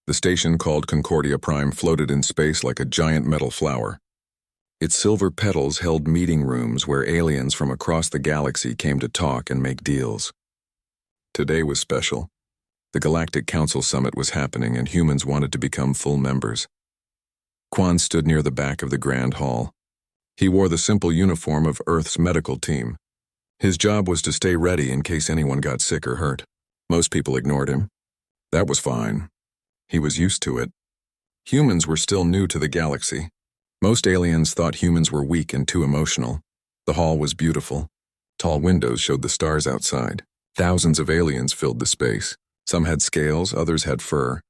The station called Concordia Prime floated in space like a giant metal flower. Its silver petals held meeting rooms where aliens from across the galaxy came to talk and make deals. Today was special. The Galactic Council Summit was happening and humans wanted to become full members. Quan stood near the back of the Grand Hall. He wore the simple uniform of Earth's medical team. His job was to stay ready in case anyone got sick or hurt. Most people ignored him. That was fine. He was used to it. Humans were still new to the galaxy. Most aliens thought humans were weak and too emotional. The hall was beautiful. Tall windows showed the stars outside. Thousands of aliens filled the space. Some had scales, others had fur,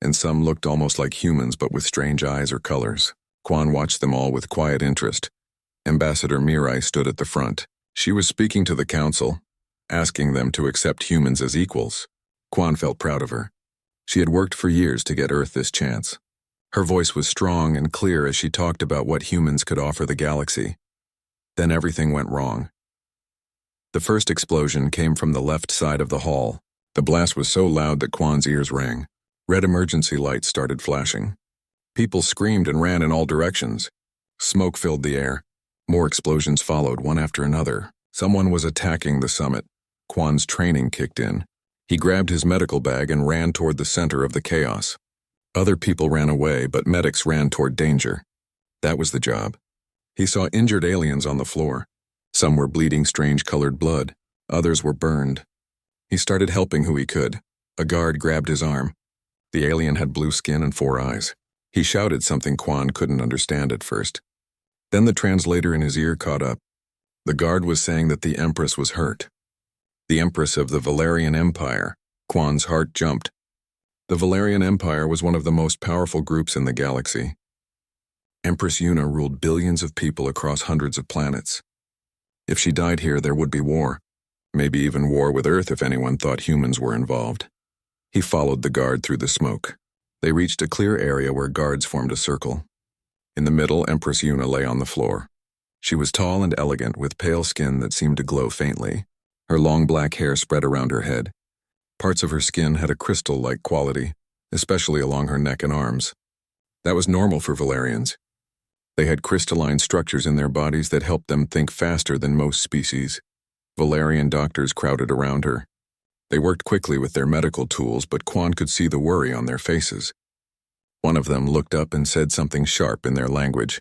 and some looked almost like humans but with strange eyes or colors. Quan watched them all with quiet interest. Ambassador Mirai stood at the front. She was speaking to the council, asking them to accept humans as equals. Quan felt proud of her. She had worked for years to get Earth this chance. Her voice was strong and clear as she talked about what humans could offer the galaxy. Then everything went wrong. The first explosion came from the left side of the hall. The blast was so loud that Quan's ears rang. Red emergency lights started flashing. People screamed and ran in all directions. Smoke filled the air. More explosions followed, one after another. Someone was attacking the summit. Quan's training kicked in. He grabbed his medical bag and ran toward the center of the chaos. Other people ran away, but medics ran toward danger. That was the job. He saw injured aliens on the floor. Some were bleeding strange-colored blood. Others were burned. He started helping who he could. A guard grabbed his arm. The alien had blue skin and 4 eyes. He shouted something Quan couldn't understand at first. Then the translator in his ear caught up. The guard was saying that the Empress was hurt. The Empress of the Valerian Empire. Quan's heart jumped. The Valerian Empire was one of the most powerful groups in the galaxy. Empress Yuna ruled billions of people across hundreds of planets. If she died here, there would be war. Maybe even war with Earth if anyone thought humans were involved. He followed the guard through the smoke. They reached a clear area where guards formed a circle. In the middle, Empress Yuna lay on the floor. She was tall and elegant, with pale skin that seemed to glow faintly. Her long black hair spread around her head. Parts of her skin had a crystal-like quality, especially along her neck and arms. That was normal for Valerians. They had crystalline structures in their bodies that helped them think faster than most species. Valerian doctors crowded around her. They worked quickly with their medical tools, but Quan could see the worry on their faces. One of them looked up and said something sharp in their language.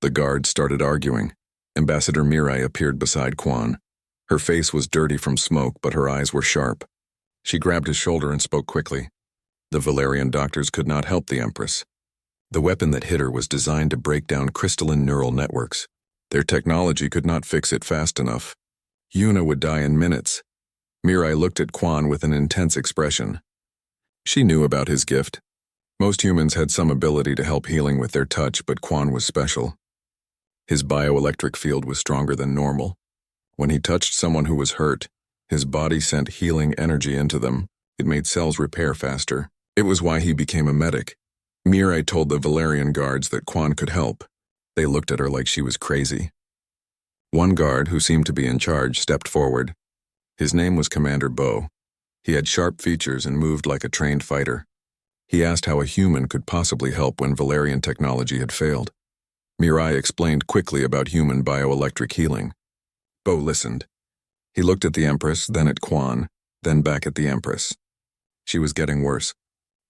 The guards started arguing. Ambassador Mirai appeared beside Quan. Her face was dirty from smoke, but her eyes were sharp. She grabbed his shoulder and spoke quickly. The Valerian doctors could not help the Empress. The weapon that hit her was designed to break down crystalline neural networks. Their technology could not fix it fast enough. Yuna would die in minutes. Mirai looked at Quan with an intense expression. She knew about his gift. Most humans had some ability to help healing with their touch, but Quan was special. His bioelectric field was stronger than normal. When he touched someone who was hurt, his body sent healing energy into them. It made cells repair faster. It was why he became a medic. Mirai told the Valerian guards that Quan could help. They looked at her like she was crazy. One guard, who seemed to be in charge, stepped forward. His name was Commander Bo. He had sharp features and moved like a trained fighter. He asked how a human could possibly help when Valerian technology had failed. Mirai explained quickly about human bioelectric healing. Bo listened. He looked at the Empress, then at Quan, then back at the Empress. She was getting worse.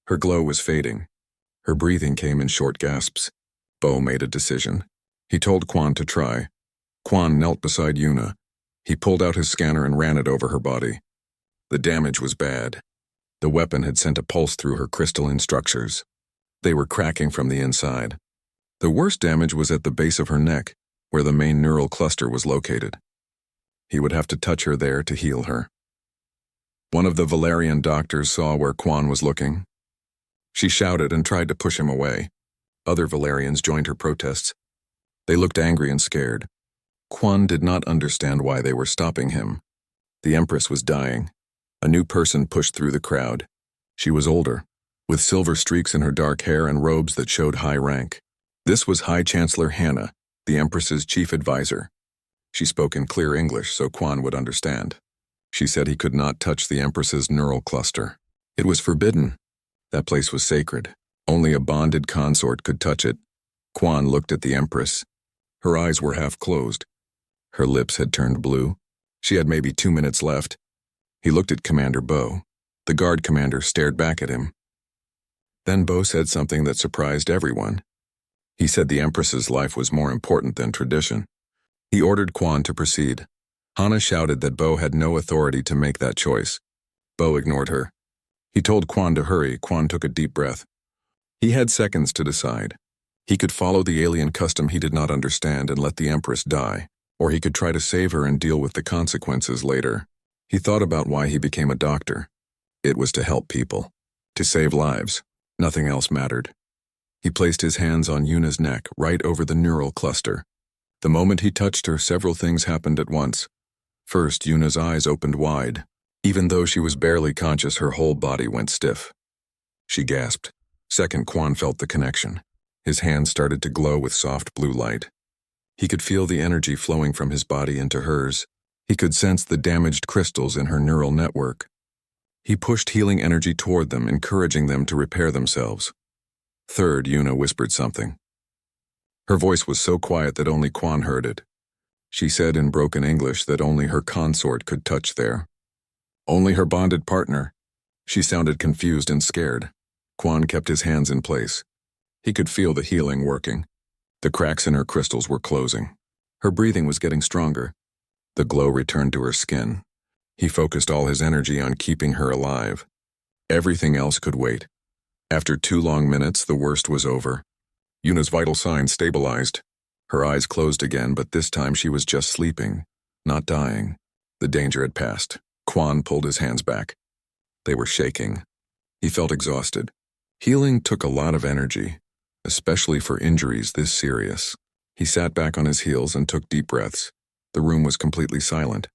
Her glow was fading. Her breathing came in short gasps. Bo made a decision. He told Quan to try. Quan knelt beside Yuna. He pulled out his scanner and ran it over her body. The damage was bad. The weapon had sent a pulse through her crystalline structures. They were cracking from the inside. The worst damage was at the base of her neck, where the main neural cluster was located. He would have to touch her there to heal her. One of the Valerian doctors saw where Quan was looking. She shouted and tried to push him away. Other Valerians joined her protests. They looked angry and scared. Quan did not understand why they were stopping him. The Empress was dying. A new person pushed through the crowd. She was older, with silver streaks in her dark hair and robes that showed high rank. This was High Chancellor Hannah, the Empress's chief advisor. She spoke in clear English so Quan would understand. She said he could not touch the Empress's neural cluster. It was forbidden. That place was sacred. Only a bonded consort could touch it. Quan looked at the Empress. Her eyes were half closed. Her lips had turned blue. She had maybe 2 minutes left. He looked at Commander Bo. The guard commander stared back at him. Then Bo said something that surprised everyone. He said the Empress's life was more important than tradition. He ordered Quan to proceed. Hana shouted that Bo had no authority to make that choice. Bo ignored her. He told Quan to hurry. Quan took a deep breath. He had seconds to decide. He could follow the alien custom he did not understand and let the Empress die, or he could try to save her and deal with the consequences later. He thought about why he became a doctor. It was to help people, to save lives. Nothing else mattered. He placed his hands on Yuna's neck, right over the neural cluster. The moment he touched her, several things happened at once. First, Yuna's eyes opened wide. Even though she was barely conscious, her whole body went stiff. She gasped. Second, Quan felt the connection. His hands started to glow with soft blue light. He could feel the energy flowing from his body into hers. He could sense the damaged crystals in her neural network. He pushed healing energy toward them, encouraging them to repair themselves. Third, Yuna whispered something. Her voice was so quiet that only Quan heard it. She said in broken English that only her consort could touch there. Only her bonded partner. She sounded confused and scared. Quan kept his hands in place. He could feel the healing working. The cracks in her crystals were closing. Her breathing was getting stronger. The glow returned to her skin. He focused all his energy on keeping her alive. Everything else could wait. After 2 long minutes, the worst was over. Yuna's vital signs stabilized. Her eyes closed again, but this time she was just sleeping, not dying. The danger had passed. Quan pulled his hands back. They were shaking. He felt exhausted. Healing took a lot of energy, especially for injuries this serious. He sat back on his heels and took deep breaths. The room was completely silent.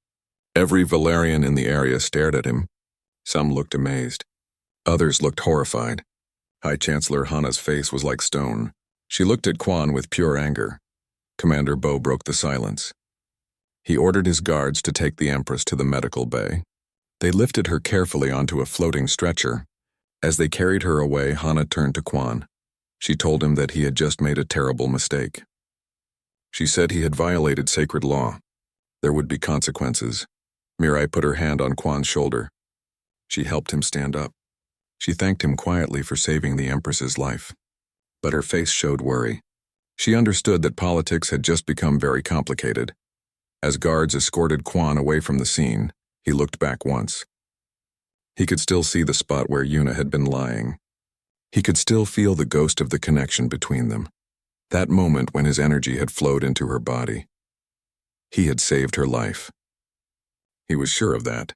Every Valerian in the area stared at him. Some looked amazed. Others looked horrified. High Chancellor Hana's face was like stone. She looked at Quan with pure anger. Commander Bo broke the silence. He ordered his guards to take the Empress to the medical bay. They lifted her carefully onto a floating stretcher. As they carried her away, Hana turned to Quan. She told him that he had just made a terrible mistake. She said he had violated sacred law. There would be consequences. Mirai put her hand on Quan's shoulder. She helped him stand up. She thanked him quietly for saving the Empress's life. But her face showed worry. She understood that politics had just become very complicated. As guards escorted Quan away from the scene, he looked back once. He could still see the spot where Yuna had been lying. He could still feel the ghost of the connection between them. That moment when his energy had flowed into her body. He had saved her life. He was sure of that,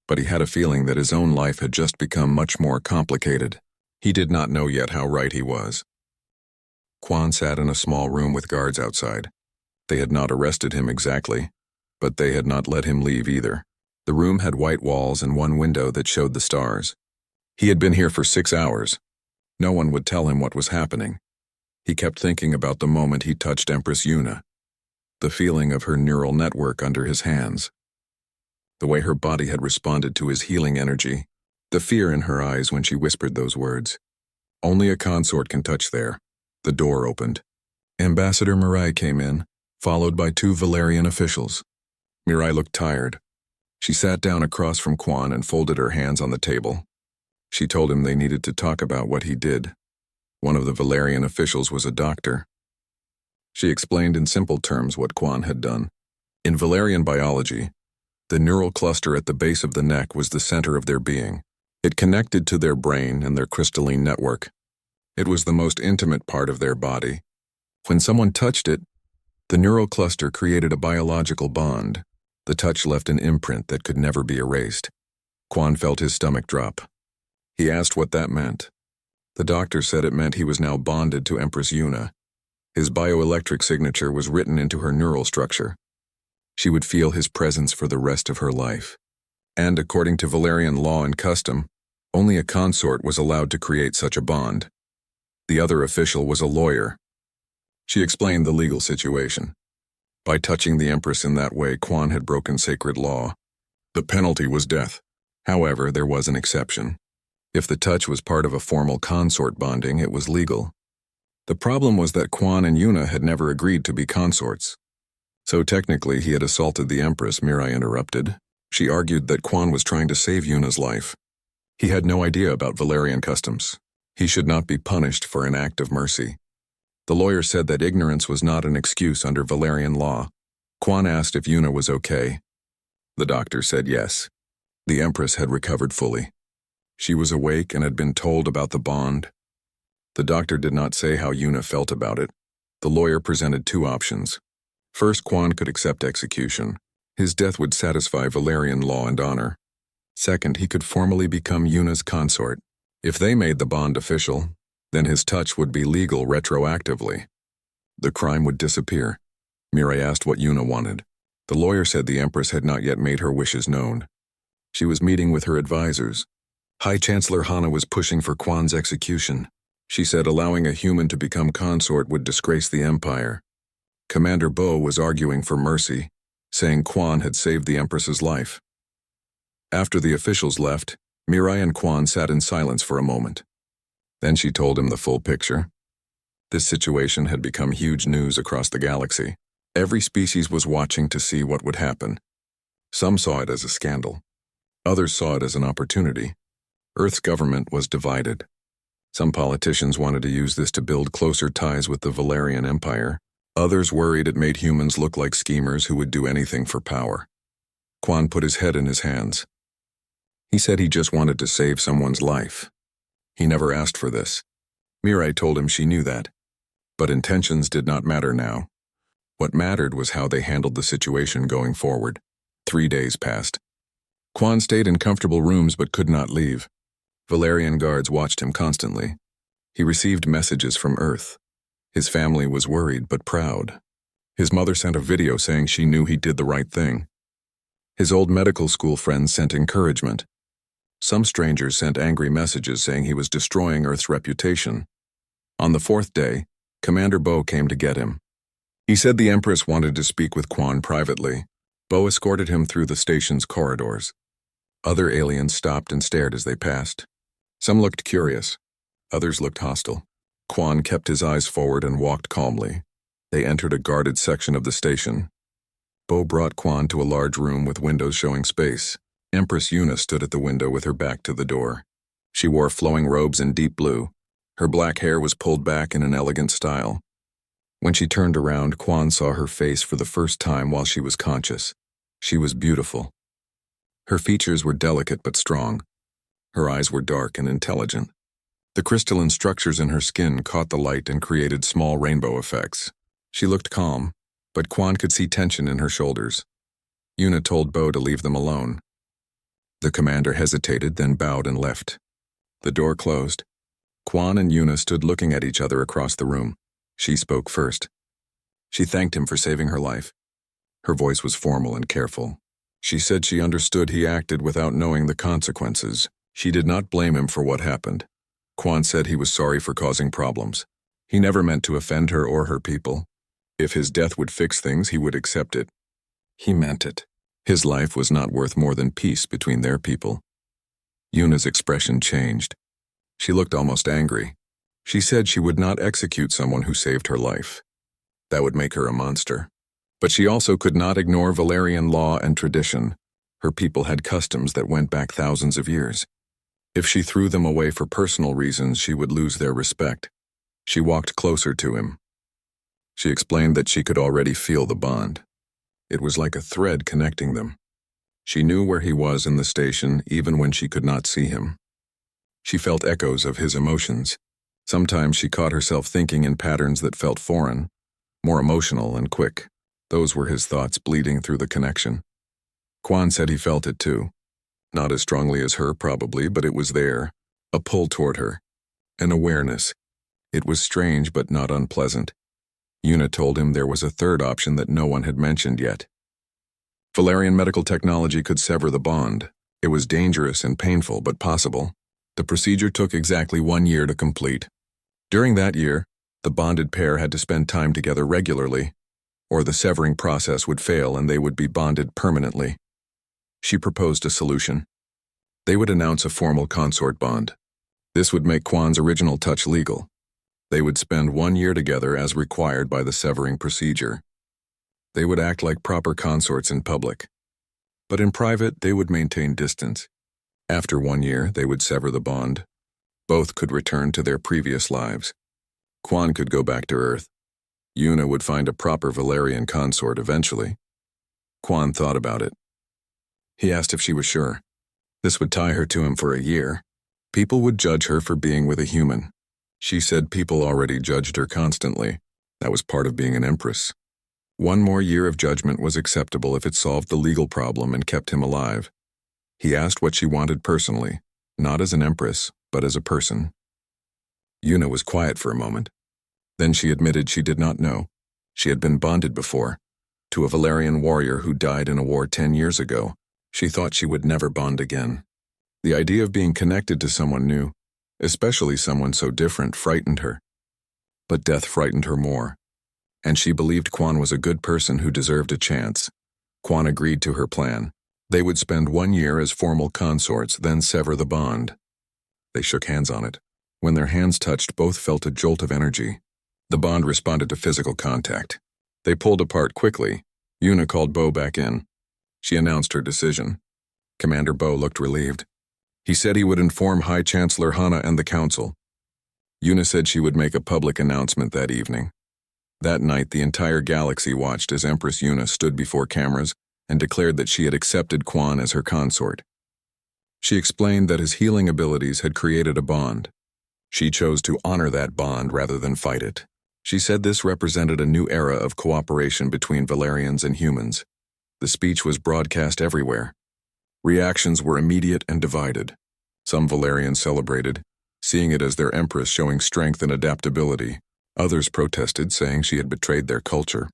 but he had a feeling that his own life had just become much more complicated. He did not know yet how right he was. Quan sat in a small room with guards outside. They had not arrested him exactly, but they had not let him leave either. The room had white walls and one window that showed the stars. He had been here for 6 hours. No one would tell him what was happening. He kept thinking about the moment he touched Empress Yuna, the feeling of her neural network under his hands, the way her body had responded to his healing energy, the fear in her eyes when she whispered those words. Only a consort can touch there. The door opened. Ambassador Mirai came in, followed by 2 Valerian officials. Mirai looked tired. She sat down across from Quan and folded her hands on the table. She told him they needed to talk about what he did. One of the Valerian officials was a doctor. She explained in simple terms what Quan had done. In Valerian biology, the neural cluster at the base of the neck was the center of their being. It connected to their brain and their crystalline network. It was the most intimate part of their body. When someone touched it, the neural cluster created a biological bond. The touch left an imprint that could never be erased. Quan felt his stomach drop. He asked what that meant. The doctor said it meant he was now bonded to Empress Yuna. His bioelectric signature was written into her neural structure. She would feel his presence for the rest of her life. And according to Valerian law and custom, only a consort was allowed to create such a bond. The other official was a lawyer. She explained the legal situation. By touching the Empress in that way, Quan had broken sacred law. The penalty was death. However, there was an exception. If the touch was part of a formal consort bonding, it was legal. The problem was that Quan and Yuna had never agreed to be consorts. So technically he had assaulted the Empress, Mirai interrupted. She argued that Quan was trying to save Yuna's life. He had no idea about Valerian customs. He should not be punished for an act of mercy. The lawyer said that ignorance was not an excuse under Valerian law. Quan asked if Yuna was okay. The doctor said yes. The Empress had recovered fully. She was awake and had been told about the bond. The doctor did not say how Yuna felt about it. The lawyer presented two options. First, Quan could accept execution. His death would satisfy Valerian law and honor. Second, he could formally become Yuna's consort. If they made the bond official, then his touch would be legal retroactively. The crime would disappear. Mirai asked what Yuna wanted. The lawyer said the Empress had not yet made her wishes known. She was meeting with her advisors. High Chancellor Hana was pushing for Quan's execution. She said allowing a human to become consort would disgrace the Empire. Commander Bo was arguing for mercy, saying Quan had saved the Empress's life. After the officials left, Mirai and Quan sat in silence for a moment. Then she told him the full picture. This situation had become huge news across the galaxy. Every species was watching to see what would happen. Some saw it as a scandal. Others saw it as an opportunity. Earth's government was divided. Some politicians wanted to use this to build closer ties with the Valerian Empire. Others worried it made humans look like schemers who would do anything for power. Quan put his head in his hands. He said he just wanted to save someone's life. He never asked for this. Mirai told him she knew that. But intentions did not matter now. What mattered was how they handled the situation going forward. 3 days passed. Quan stayed in comfortable rooms but could not leave. Valerian guards watched him constantly. He received messages from Earth. His family was worried but proud. His mother sent a video saying she knew he did the right thing. His old medical school friends sent encouragement. Some strangers sent angry messages saying he was destroying Earth's reputation. On the 4th day, Commander Bo came to get him. He said the Empress wanted to speak with Quan privately. Bo escorted him through the station's corridors. Other aliens stopped and stared as they passed. Some looked curious. Others looked hostile. Quan kept his eyes forward and walked calmly. They entered a guarded section of the station. Bo brought Quan to a large room with windows showing space. Empress Yuna stood at the window with her back to the door. She wore flowing robes in deep blue. Her black hair was pulled back in an elegant style. When she turned around, Quan saw her face for the first time while she was conscious. She was beautiful. Her features were delicate but strong. Her eyes were dark and intelligent. The crystalline structures in her skin caught the light and created small rainbow effects. She looked calm, but Quan could see tension in her shoulders. Yuna told Bo to leave them alone. The commander hesitated, then bowed and left. The door closed. Quan and Yuna stood looking at each other across the room. She spoke first. She thanked him for saving her life. Her voice was formal and careful. She said she understood he acted without knowing the consequences. She did not blame him for what happened. Quan said he was sorry for causing problems. He never meant to offend her or her people. If his death would fix things, he would accept it. He meant it. His life was not worth more than peace between their people. Yuna's expression changed. She looked almost angry. She said she would not execute someone who saved her life. That would make her a monster. But she also could not ignore Valerian law and tradition. Her people had customs that went back thousands of years. If she threw them away for personal reasons, she would lose their respect. She walked closer to him. She explained that she could already feel the bond. It was like a thread connecting them. She knew where he was in the station even when she could not see him. She felt echoes of his emotions. Sometimes she caught herself thinking in patterns that felt foreign, more emotional and quick. Those were his thoughts bleeding through the connection. Quan said he felt it too. Not as strongly as her, probably, but it was there. A pull toward her. An awareness. It was strange but not unpleasant. Yuna told him there was a third option that no one had mentioned yet. Valerian medical technology could sever the bond. It was dangerous and painful, but possible. The procedure took exactly 1 year to complete. During that year, the bonded pair had to spend time together regularly, or the severing process would fail and they would be bonded permanently. She proposed a solution. They would announce a formal consort bond, This would make Quan's original touch legal. They would spend 1 year together as required by the severing procedure. They would act like proper consorts in public. But in private, they would maintain distance. After 1 year, they would sever the bond. Both could return to their previous lives. Quan could go back to Earth. Yuna would find a proper Valerian consort eventually. Quan thought about it. He asked if she was sure. This would tie her to him for a year. People would judge her for being with a human. She said people already judged her constantly. That was part of being an Empress. 1 more year of judgment was acceptable if it solved the legal problem and kept him alive. He asked what she wanted personally, not as an Empress, but as a person. Yuna was quiet for a moment. Then she admitted she did not know. She had been bonded before. To a Valerian warrior who died in a war 10 years ago, she thought she would never bond again. The idea of being connected to someone new, especially someone so different, frightened her. But death frightened her more. And she believed Quan was a good person who deserved a chance. Quan agreed to her plan. They would spend 1 year as formal consorts, then sever the bond. They shook hands on it. When their hands touched, both felt a jolt of energy. The bond responded to physical contact. They pulled apart quickly. Yuna called Bo back in. She announced her decision. Commander Bo looked relieved. He said he would inform High Chancellor Hana and the Council. Yuna said she would make a public announcement that evening. That night, the entire galaxy watched as Empress Yuna stood before cameras and declared that she had accepted Quan as her consort. She explained that his healing abilities had created a bond. She chose to honor that bond rather than fight it. She said this represented a new era of cooperation between Valerians and humans. The speech was broadcast everywhere. Reactions were immediate and divided. Some Valerians celebrated, seeing it as their Empress showing strength and adaptability. Others protested, saying she had betrayed their culture.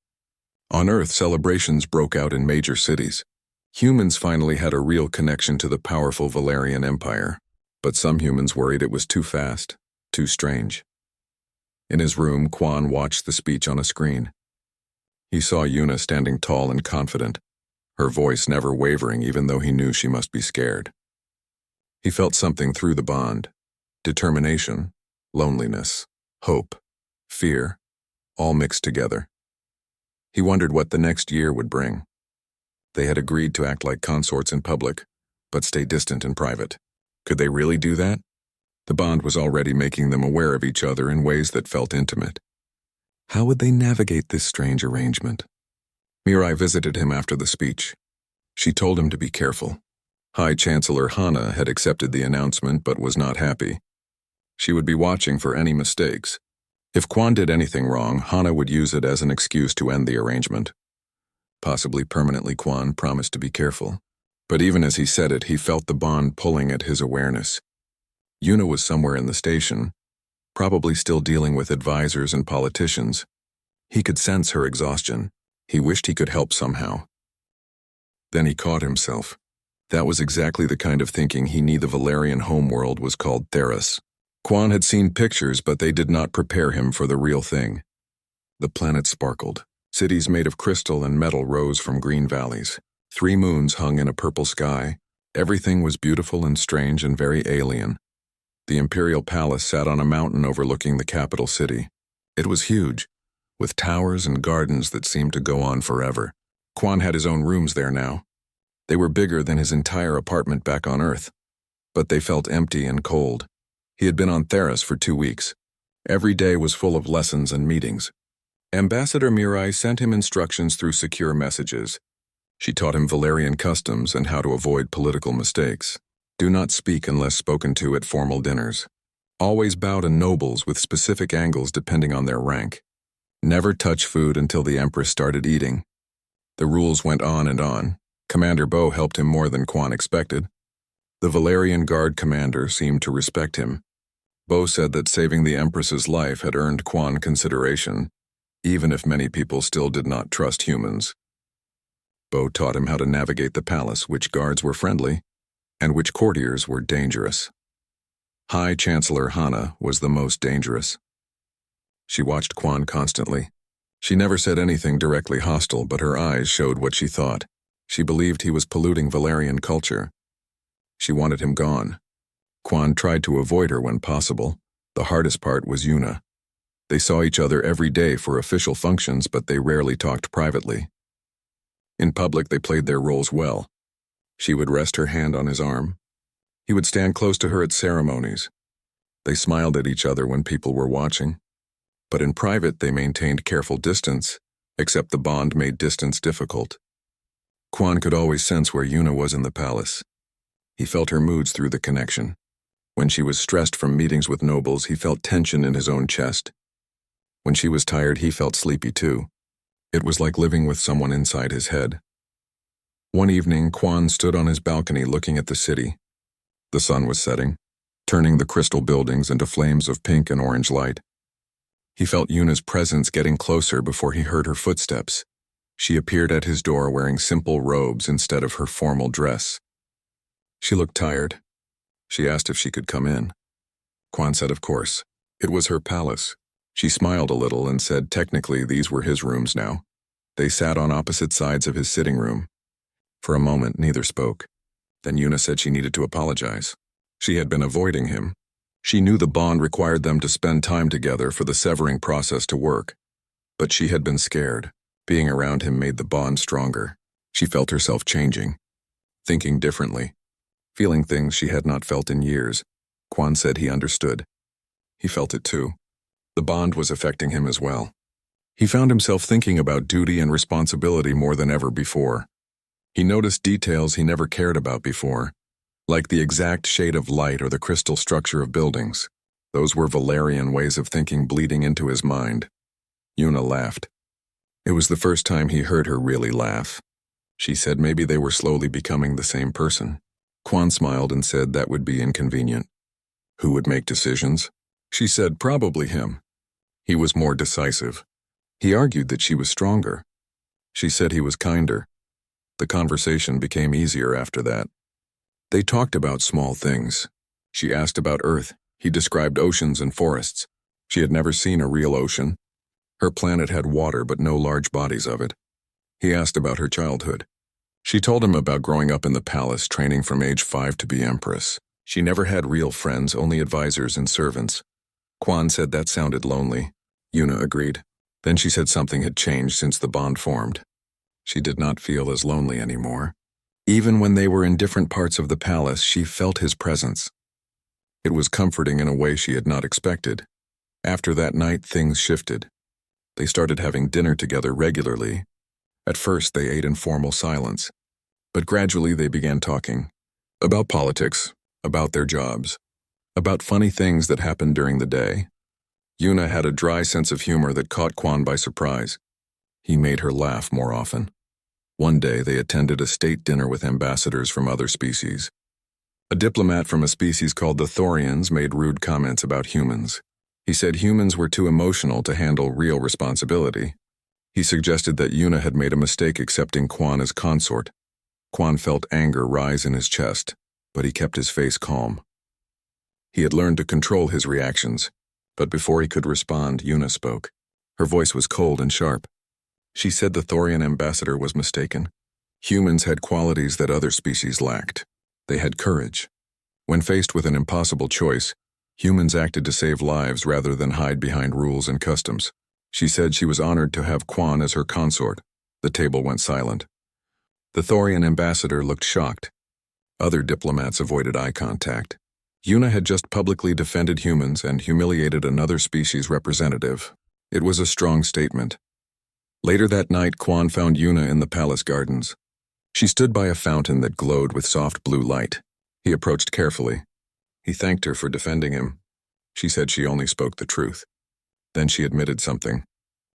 On Earth, celebrations broke out in major cities. Humans finally had a real connection to the powerful Valerian Empire, but some humans worried it was too fast, too strange. In his room, Quan watched the speech on a screen. He saw Yuna standing tall and confident, her voice never wavering even though he knew she must be scared. He felt something through the bond: determination, loneliness, hope, fear, all mixed together. He wondered what the next year would bring. They had agreed to act like consorts in public, but stay distant in private. Could they really do that? The bond was already making them aware of each other in ways that felt intimate. How would they navigate this strange arrangement? Mirai visited him after the speech. She told him to be careful. High Chancellor Hana had accepted the announcement but was not happy. She would be watching for any mistakes. If Quan did anything wrong, Hana would use it as an excuse to end the arrangement. Possibly permanently, Quan promised to be careful. But even as he said it, he felt the bond pulling at his awareness. Yuna was somewhere in the station, probably still dealing with advisors and politicians. He could sense her exhaustion. He wished he could help somehow. Then he caught himself. That was exactly the kind of thinking he knew the Valerian homeworld was called Theros. Quan had seen pictures, but they did not prepare him for the real thing. The planet sparkled. Cities made of crystal and metal rose from green valleys. 3 moons hung in a purple sky. Everything was beautiful and strange and very alien. The imperial palace sat on a mountain overlooking the capital city. It was huge, with towers and gardens that seemed to go on forever. Quan had his own rooms there now. They were bigger than his entire apartment back on Earth, but they felt empty and cold. He had been on Theros for 2 weeks. Every day was full of lessons and meetings. Ambassador Mirai sent him instructions through secure messages. She taught him Valerian customs and how to avoid political mistakes. Do not speak unless spoken to at formal dinners. Always bow to nobles with specific angles depending on their rank. Never touch food until the Empress started eating. The rules went on and on. Commander Bo helped him more than Quan expected. The Valerian Guard commander seemed to respect him. Bo said that saving the Empress's life had earned Quan consideration, even if many people still did not trust humans. Bo taught him how to navigate the palace, which guards were friendly, and which courtiers were dangerous. High Chancellor Hana was the most dangerous. She watched Quan constantly. She never said anything directly hostile, but her eyes showed what she thought. She believed he was polluting Valerian culture. She wanted him gone. Quan tried to avoid her when possible. The hardest part was Yuna. They saw each other every day for official functions, but they rarely talked privately. In public, they played their roles well. She would rest her hand on his arm. He would stand close to her at ceremonies. They smiled at each other when people were watching. But in private, they maintained careful distance, except the bond made distance difficult. Quan could always sense where Yuna was in the palace. He felt her moods through the connection. When she was stressed from meetings with nobles, he felt tension in his own chest. When she was tired, he felt sleepy too. It was like living with someone inside his head. One evening, Quan stood on his balcony looking at the city. The sun was setting, turning the crystal buildings into flames of pink and orange light. He felt Yuna's presence getting closer before he heard her footsteps. She appeared at his door wearing simple robes instead of her formal dress. She looked tired. She asked if she could come in. Quan said of course. It was her palace. She smiled a little and said technically these were his rooms now. They sat on opposite sides of his sitting room. For a moment, neither spoke. Then Yuna said she needed to apologize. She had been avoiding him. She knew the bond required them to spend time together for the severing process to work. But she had been scared. Being around him made the bond stronger. She felt herself changing, thinking differently, feeling things she had not felt in years. Quan said he understood. He felt it too. The bond was affecting him as well. He found himself thinking about duty and responsibility more than ever before. He noticed details he never cared about before, like the exact shade of light or the crystal structure of buildings. Those were Valerian ways of thinking bleeding into his mind. Yuna laughed. It was the first time he heard her really laugh. She said maybe they were slowly becoming the same person. Quan smiled and said that would be inconvenient. Who would make decisions? She said probably him. He was more decisive. He argued that she was stronger. She said he was kinder. The conversation became easier after that. They talked about small things. She asked about Earth. He described oceans and forests. She had never seen a real ocean. Her planet had water but no large bodies of it. He asked about her childhood. She told him about growing up in the palace, training from age 5 to be Empress. She never had real friends, only advisors and servants. Quan said that sounded lonely. Yuna agreed. Then she said something had changed since the bond formed. She did not feel as lonely anymore. Even when they were in different parts of the palace, she felt his presence. It was comforting in a way she had not expected. After that night, things shifted. They started having dinner together regularly. At first, they ate in formal silence. But gradually, they began talking. About politics, about their jobs, about funny things that happened during the day. Yuna had a dry sense of humor that caught Quan by surprise. He made her laugh more often. One day, they attended a state dinner with ambassadors from other species. A diplomat from a species called the Thorians made rude comments about humans. He said humans were too emotional to handle real responsibility. He suggested that Yuna had made a mistake accepting Quan as consort. Quan felt anger rise in his chest, but he kept his face calm. He had learned to control his reactions, but before he could respond, Yuna spoke. Her voice was cold and sharp. She said the Thorian ambassador was mistaken. Humans had qualities that other species lacked. They had courage. When faced with an impossible choice, humans acted to save lives rather than hide behind rules and customs. She said she was honored to have Quan as her consort. The table went silent. The Thorian ambassador looked shocked. Other diplomats avoided eye contact. Yuna had just publicly defended humans and humiliated another species representative. It was a strong statement. Later that night, Quan found Yuna in the palace gardens. She stood by a fountain that glowed with soft blue light. He approached carefully. He thanked her for defending him. She said she only spoke the truth. Then she admitted something.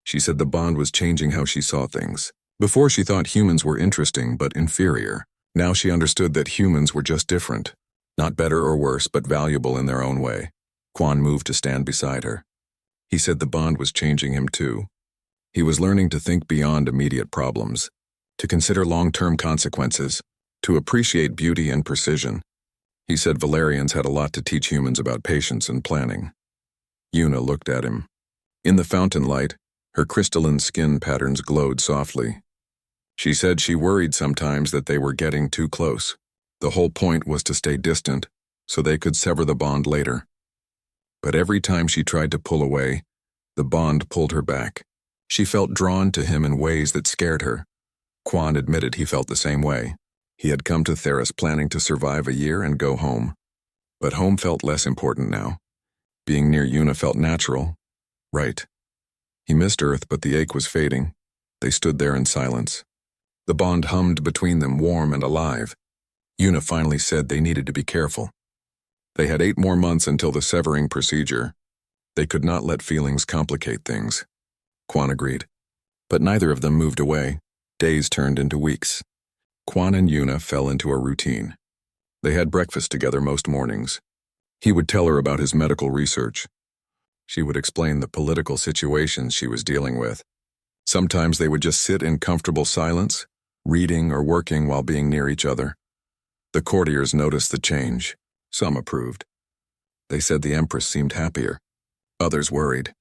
She said the bond was changing how she saw things. Before she thought humans were interesting but inferior. Now she understood that humans were just different. Not better or worse, but valuable in their own way. Quan moved to stand beside her. He said the bond was changing him too. He was learning to think beyond immediate problems, to consider long-term consequences, to appreciate beauty and precision. He said Valerians had a lot to teach humans about patience and planning. Yuna looked at him. In the fountain light, her crystalline skin patterns glowed softly. She said she worried sometimes that they were getting too close. The whole point was to stay distant, so they could sever the bond later. But every time she tried to pull away, the bond pulled her back. She felt drawn to him in ways that scared her. Quan admitted he felt the same way. He had come to Theris planning to survive a year and go home. But home felt less important now. Being near Yuna felt natural. Right. He missed Earth, but the ache was fading. They stood there in silence. The bond hummed between them, warm and alive. Yuna finally said they needed to be careful. They had 8 more months until the severing procedure. They could not let feelings complicate things. Quan agreed. But neither of them moved away. Days turned into weeks. Quan and Yuna fell into a routine. They had breakfast together most mornings. He would tell her about his medical research. She would explain the political situations she was dealing with. Sometimes they would just sit in comfortable silence, reading or working while being near each other. The courtiers noticed the change. Some approved. They said the Empress seemed happier. Others worried.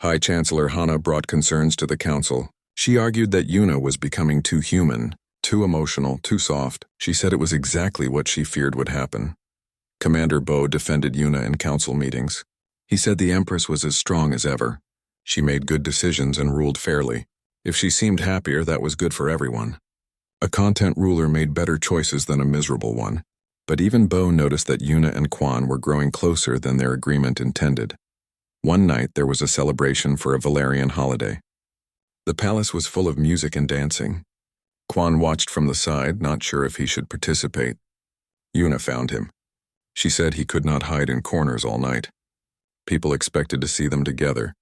High Chancellor Hana brought concerns to the council. She argued that Yuna was becoming too human, too emotional, too soft. She said it was exactly what she feared would happen. Commander Bo defended Yuna in council meetings. He said the Empress was as strong as ever. She made good decisions and ruled fairly. If she seemed happier, that was good for everyone. A content ruler made better choices than a miserable one. But even Bo noticed that Yuna and Quan were growing closer than their agreement intended. One night there was a celebration for a Valerian holiday. The palace was full of music and dancing. Quan watched from the side, not sure if he should participate. Yuna found him. She said he could not hide in corners all night. People expected to see them together.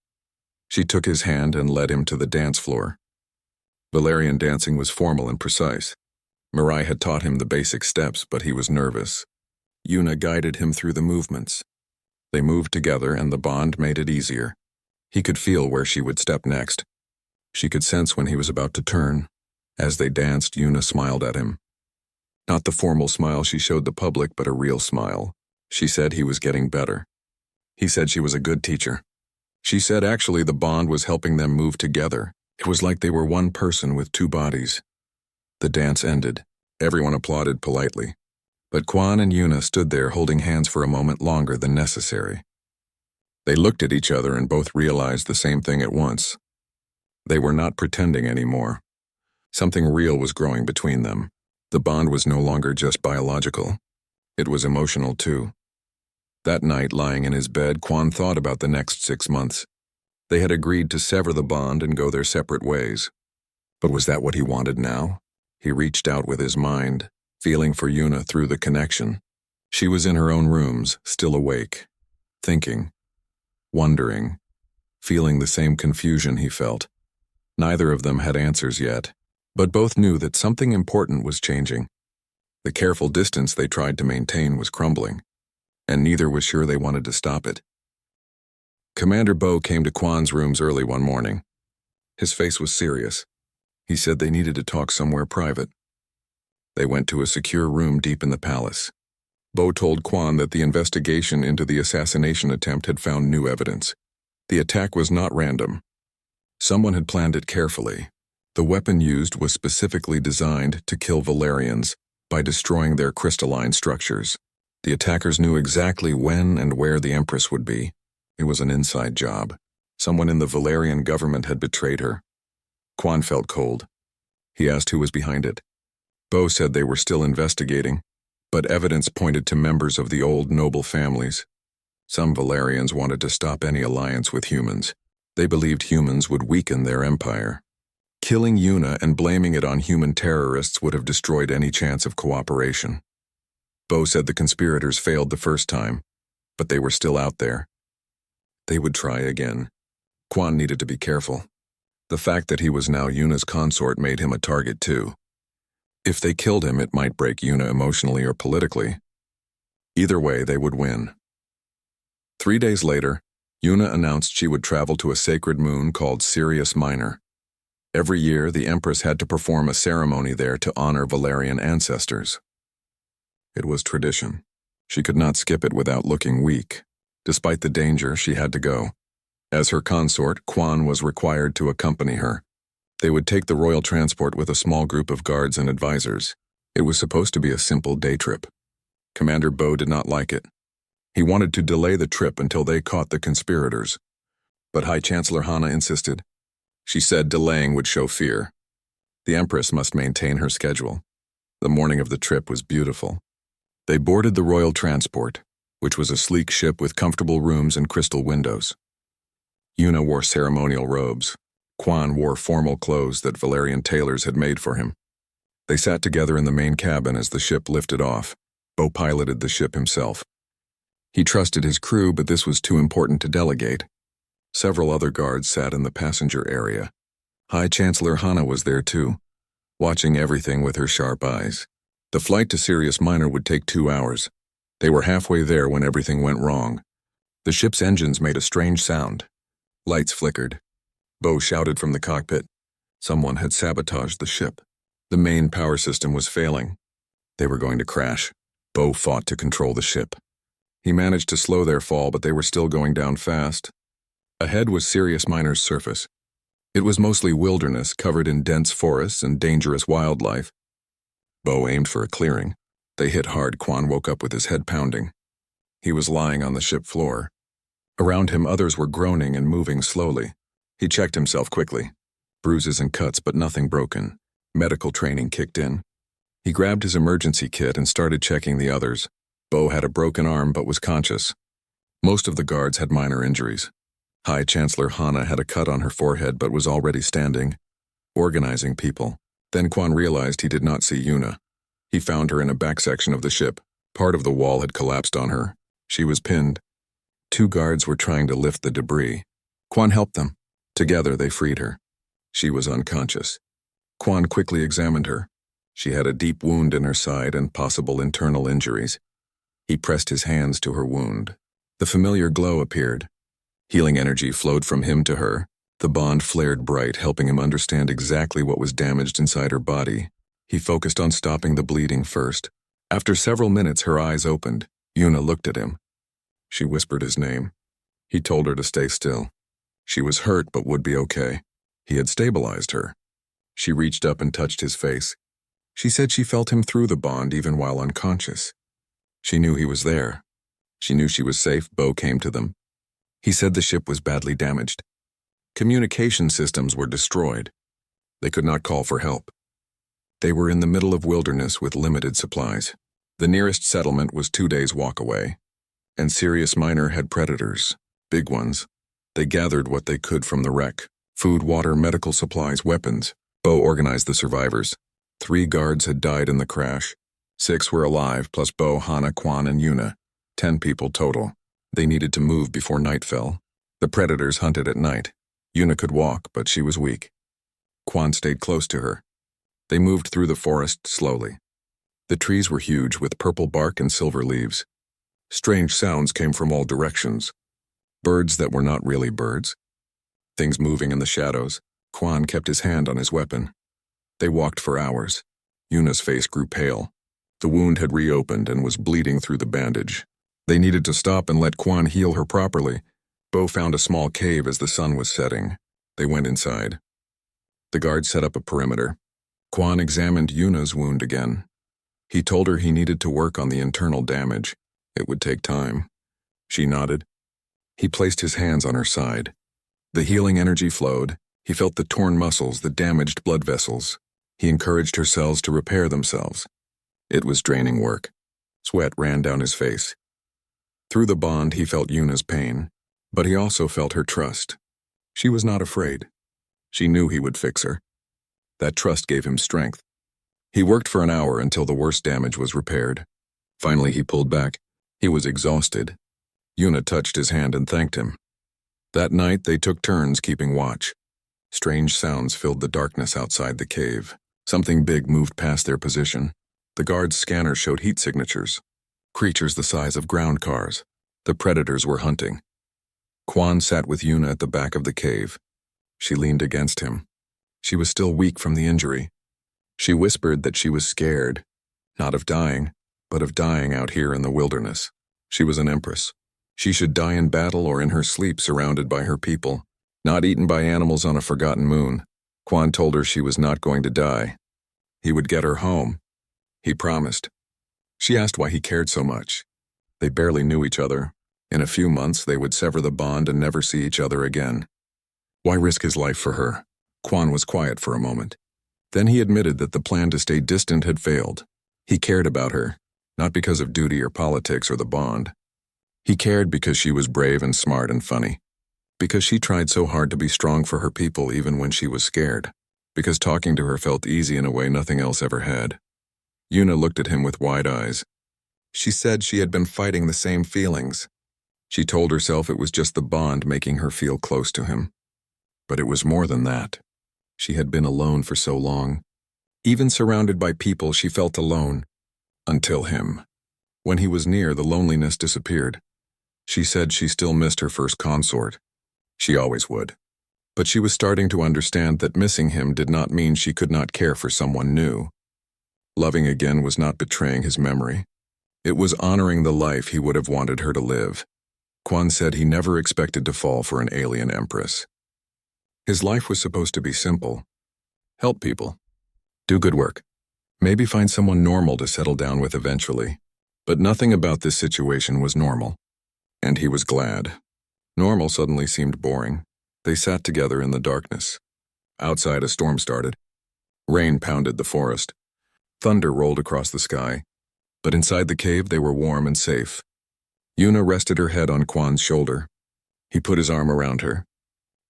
She took his hand and led him to the dance floor. Valerian dancing was formal and precise. Mirai had taught him the basic steps, but he was nervous. Yuna guided him through the movements. They moved together and the bond made it easier. He could feel where she would step next. She could sense when he was about to turn. As they danced, Yuna smiled at him. Not the formal smile she showed the public, but a real smile. She said he was getting better. He said she was a good teacher. She said actually the bond was helping them move together. It was like they were one person with 2 bodies. The dance ended. Everyone applauded politely. But Quan and Yuna stood there holding hands for a moment longer than necessary. They looked at each other and both realized the same thing at once. They were not pretending anymore. Something real was growing between them. The bond was no longer just biological. It was emotional too. That night, lying in his bed, Quan thought about the next 6 months. They had agreed to sever the bond and go their separate ways. But was that what he wanted now? He reached out with his mind, feeling for Yuna through the connection. She was in her own rooms, still awake, thinking, wondering, feeling the same confusion he felt. Neither of them had answers yet, but both knew that something important was changing. The careful distance they tried to maintain was crumbling, and neither was sure they wanted to stop it. Commander Bo came to Quan's rooms early one morning. His face was serious. He said they needed to talk somewhere private. They went to a secure room deep in the palace. Bo told Quan that the investigation into the assassination attempt had found new evidence. The attack was not random. Someone had planned it carefully. The weapon used was specifically designed to kill Valerians by destroying their crystalline structures. The attackers knew exactly when and where the Empress would be. It was an inside job. Someone in the Valerian government had betrayed her. Quan felt cold. He asked who was behind it. Bo said they were still investigating, but evidence pointed to members of the old noble families. Some Valerians wanted to stop any alliance with humans. They believed humans would weaken their empire. Killing Yuna and blaming it on human terrorists would have destroyed any chance of cooperation. Bo said the conspirators failed the first time, but they were still out there. They would try again. Quan needed to be careful. The fact that he was now Yuna's consort made him a target too. If they killed him, it might break Yuna emotionally or politically. Either way, they would win. 3 days later, Yuna announced she would travel to a sacred moon called Sirius Minor. Every year, the Empress had to perform a ceremony there to honor Valerian ancestors. It was tradition. She could not skip it without looking weak. Despite the danger, she had to go. As her consort, Quan was required to accompany her. They would take the royal transport with a small group of guards and advisors. It was supposed to be a simple day trip. Commander Bo did not like it. He wanted to delay the trip until they caught the conspirators. But High Chancellor Hana insisted. She said delaying would show fear. The Empress must maintain her schedule. The morning of the trip was beautiful. They boarded the royal transport, which was a sleek ship with comfortable rooms and crystal windows. Yuna wore ceremonial robes. Quan wore formal clothes that Valerian tailors had made for him. They sat together in the main cabin as the ship lifted off. Bo piloted the ship himself. He trusted his crew, but this was too important to delegate. Several other guards sat in the passenger area. High Chancellor Hana was there too, watching everything with her sharp eyes. The flight to Sirius Minor would take 2 hours. They were halfway there when everything went wrong. The ship's engines made a strange sound. Lights flickered. Bo shouted from the cockpit. Someone had sabotaged the ship. The main power system was failing. They were going to crash. Bo fought to control the ship. He managed to slow their fall, but they were still going down fast. Ahead was Sirius Minor's surface. It was mostly wilderness covered in dense forests and dangerous wildlife. Bo aimed for a clearing. They hit hard. Quan woke up with his head pounding. He was lying on the ship floor. Around him, others were groaning and moving slowly. He checked himself quickly. Bruises and cuts, but nothing broken. Medical training kicked in. He grabbed his emergency kit and started checking the others. Bo had a broken arm but was conscious. Most of the guards had minor injuries. High Chancellor Hana had a cut on her forehead but was already standing, organizing people. Then Quan realized he did not see Yuna. He found her in a back section of the ship. Part of the wall had collapsed on her. She was pinned. 2 guards were trying to lift the debris. Quan helped them. Together they freed her. She was unconscious. Quan quickly examined her. She had a deep wound in her side and possible internal injuries. He pressed his hands to her wound. The familiar glow appeared. Healing energy flowed from him to her. The bond flared bright, helping him understand exactly what was damaged inside her body. He focused on stopping the bleeding first. After several minutes, her eyes opened. Yuna looked at him. She whispered his name. He told her to stay still. She was hurt but would be okay. He had stabilized her. She reached up and touched his face. She said she felt him through the bond even while unconscious. She knew he was there. She knew she was safe. Bo came to them. He said the ship was badly damaged. Communication systems were destroyed. They could not call for help. They were in the middle of wilderness with limited supplies. The nearest settlement was 2 days' walk away. And Sirius Minor had predators, big ones. They gathered what they could from the wreck: food, water, medical supplies, weapons. Bo organized the survivors. 3 guards had died in the crash. 6 were alive, plus Bo, Hana, Quan, and Yuna. 10 people total. They needed to move before night fell. The predators hunted at night. Yuna could walk, but she was weak. Quan stayed close to her. They moved through the forest slowly. The trees were huge, with purple bark and silver leaves. Strange sounds came from all directions. Birds that were not really birds. Things moving in the shadows. Quan kept his hand on his weapon. They walked for hours. Yuna's face grew pale. The wound had reopened and was bleeding through the bandage. They needed to stop and let Quan heal her properly. Bo found a small cave as the sun was setting. They went inside. The guards set up a perimeter. Quan examined Yuna's wound again. He told her he needed to work on the internal damage. It would take time. She nodded. He placed his hands on her side. The healing energy flowed. He felt the torn muscles, the damaged blood vessels. He encouraged her cells to repair themselves. It was draining work. Sweat ran down his face. Through the bond, he felt Yuna's pain, but he also felt her trust. She was not afraid. She knew he would fix her. That trust gave him strength. He worked for an hour until the worst damage was repaired. Finally, he pulled back. He was exhausted. Yuna touched his hand and thanked him. That night, they took turns keeping watch. Strange sounds filled the darkness outside the cave. Something big moved past their position. The guard's scanner showed heat signatures. Creatures the size of ground cars. The predators were hunting. Quan sat with Yuna at the back of the cave. She leaned against him. She was still weak from the injury. She whispered that she was scared, not of dying, but of dying out here in the wilderness. She was an empress. She should die in battle or in her sleep surrounded by her people, not eaten by animals on a forgotten moon. Quan told her she was not going to die. He would get her home. He promised. She asked why he cared so much. They barely knew each other. In a few months, they would sever the bond and never see each other again. Why risk his life for her? Quan was quiet for a moment. Then he admitted that the plan to stay distant had failed. He cared about her, not because of duty or politics or the bond. He cared because she was brave and smart and funny. Because she tried so hard to be strong for her people even when she was scared. Because talking to her felt easy in a way nothing else ever had. Yuna looked at him with wide eyes. She said she had been fighting the same feelings. She told herself it was just the bond making her feel close to him. But it was more than that. She had been alone for so long. Even surrounded by people, she felt alone. Until him. When he was near, the loneliness disappeared. She said she still missed her first consort. She always would. But she was starting to understand that missing him did not mean she could not care for someone new. Loving again was not betraying his memory. It was honoring the life he would have wanted her to live. Quan said he never expected to fall for an alien empress. His life was supposed to be simple. Help people. Do good work. Maybe find someone normal to settle down with eventually. But nothing about this situation was normal. And he was glad. Normal suddenly seemed boring. They sat together in the darkness. Outside, a storm started. Rain pounded the forest. Thunder rolled across the sky. But inside the cave, they were warm and safe. Yuna rested her head on Quan's shoulder. He put his arm around her.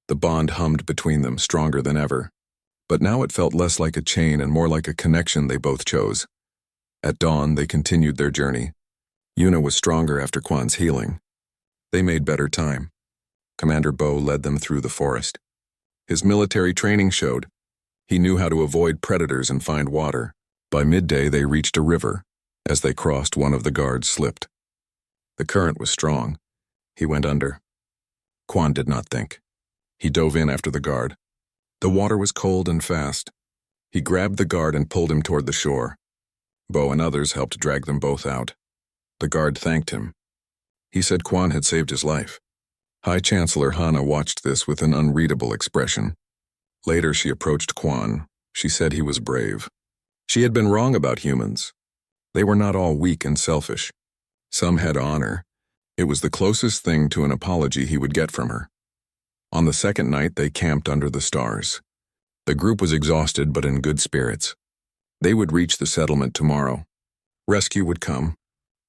The bond hummed between them, stronger than ever. But now it felt less like a chain and more like a connection they both chose. At dawn, they continued their journey. Yuna was stronger after Quan's healing. They made better time. Commander Bo led them through the forest. His military training showed. He knew how to avoid predators and find water. By midday, they reached a river. As they crossed, one of the guards slipped. The current was strong. He went under. Quan did not think. He dove in after the guard. The water was cold and fast. He grabbed the guard and pulled him toward the shore. Bo and others helped drag them both out. The guard thanked him. He said Quan had saved his life. High Chancellor Hana watched this with an unreadable expression. Later she approached Quan. She said he was brave. She had been wrong about humans. They were not all weak and selfish. Some had honor. It was the closest thing to an apology he would get from her. On the second night, they camped under the stars. The group was exhausted but in good spirits. They would reach the settlement tomorrow. Rescue would come.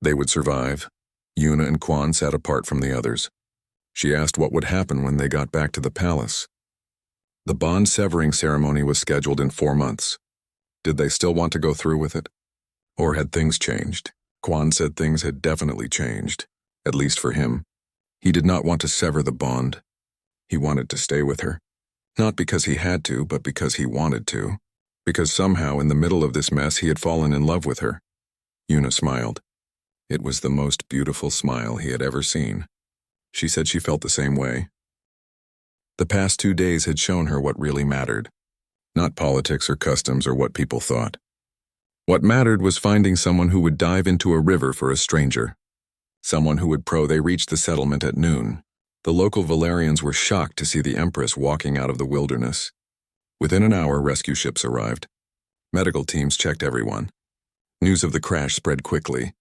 They would survive. Yuna and Quan sat apart from the others. She asked what would happen when they got back to the palace. The bond severing ceremony was scheduled in 4 months. Did they still want to go through with it? Or had things changed? Quan said things had definitely changed, at least for him. He did not want to sever the bond. He wanted to stay with her. Not because he had to, but because he wanted to. Because somehow in the middle of this mess he had fallen in love with her. Yuna smiled. It was the most beautiful smile he had ever seen. She said she felt the same way. The past 2 days had shown her what really mattered. Not politics or customs or what people thought. What mattered was finding someone who would dive into a river for a stranger. Someone who would they reached the settlement at noon. The local Valerians were shocked to see the Empress walking out of the wilderness. Within an hour, rescue ships arrived. Medical teams checked everyone. News of the crash spread quickly.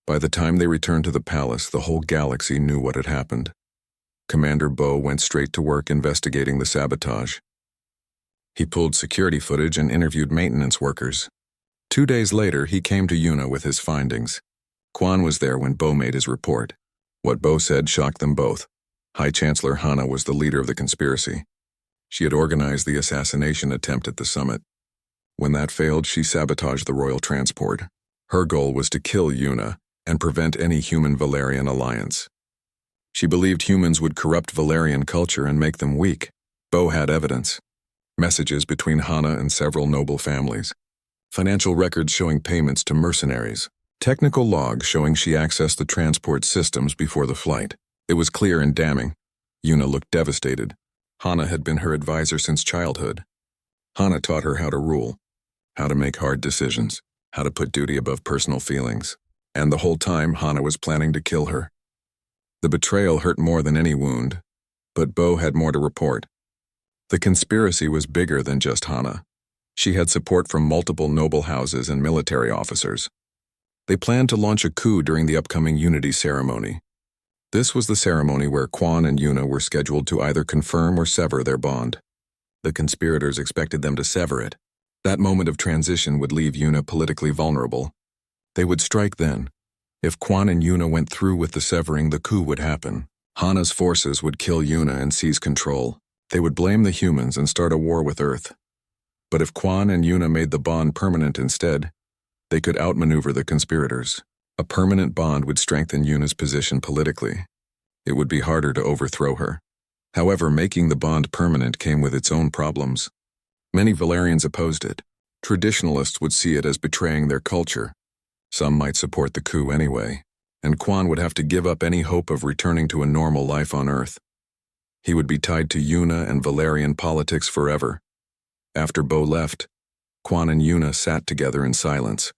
By the time they returned to the palace, the whole galaxy knew what had happened. Commander Bo went straight to work investigating the sabotage. He pulled security footage and interviewed maintenance workers. 2 days later, he came to Yuna with his findings. Quan was there when Bo made his report. What Bo said shocked them both. High Chancellor Hana was the leader of the conspiracy. She had organized the assassination attempt at the summit. When that failed, she sabotaged the royal transport. Her goal was to kill Yuna and prevent any human-Valerian alliance. She believed humans would corrupt Valerian culture and make them weak. Bo had evidence. Messages between Hana and several noble families. Financial records showing payments to mercenaries. Technical logs showing she accessed the transport systems before the flight. It was clear and damning. Yuna looked devastated. Hana had been her advisor since childhood. Hana taught her how to rule, how to make hard decisions, how to put duty above personal feelings. And the whole time, Hana was planning to kill her. The betrayal hurt more than any wound, but Bo had more to report. The conspiracy was bigger than just Hana. She had support from multiple noble houses and military officers. They planned to launch a coup during the upcoming Unity ceremony. This was the ceremony where Quan and Yuna were scheduled to either confirm or sever their bond. The conspirators expected them to sever it. That moment of transition would leave Yuna politically vulnerable. They would strike then. If Quan and Yuna went through with the severing, the coup would happen. Hana's forces would kill Yuna and seize control. They would blame the humans and start a war with Earth. But if Quan and Yuna made the bond permanent instead, they could outmaneuver the conspirators. A permanent bond would strengthen Yuna's position politically. It would be harder to overthrow her. However, making the bond permanent came with its own problems. Many Valerians opposed it. Traditionalists would see it as betraying their culture. Some might support the coup anyway, and Quan would have to give up any hope of returning to a normal life on Earth. He would be tied to Yuna and Valerian politics forever. After Bo left, Quan and Yuna sat together in silence.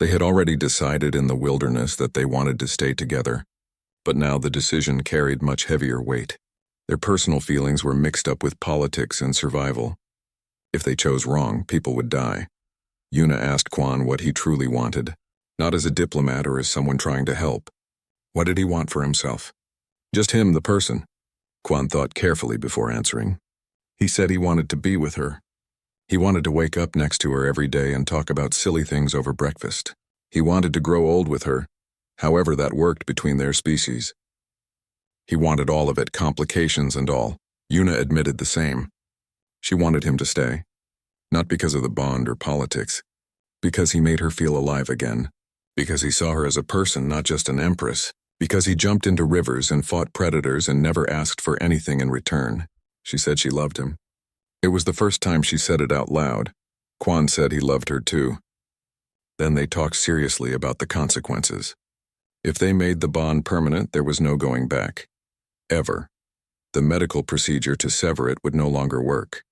They had already decided in the wilderness that they wanted to stay together, but now the decision carried much heavier weight. Their personal feelings were mixed up with politics and survival. If they chose wrong, people would die. Yuna asked Quan what he truly wanted, not as a diplomat or as someone trying to help. What did he want for himself? Just him, the person. Quan thought carefully before answering. He said he wanted to be with her. He wanted to wake up next to her every day and talk about silly things over breakfast. He wanted to grow old with her, however that worked between their species. He wanted all of it, complications and all. Yuna admitted the same. She wanted him to stay. Not because of the bond or politics. Because he made her feel alive again. Because he saw her as a person, not just an empress. Because he jumped into rivers and fought predators and never asked for anything in return. She said she loved him. It was the first time she said it out loud. Quan said he loved her too. Then they talked seriously about the consequences. If they made the bond permanent, there was no going back. Ever. The medical procedure to sever it would no longer work.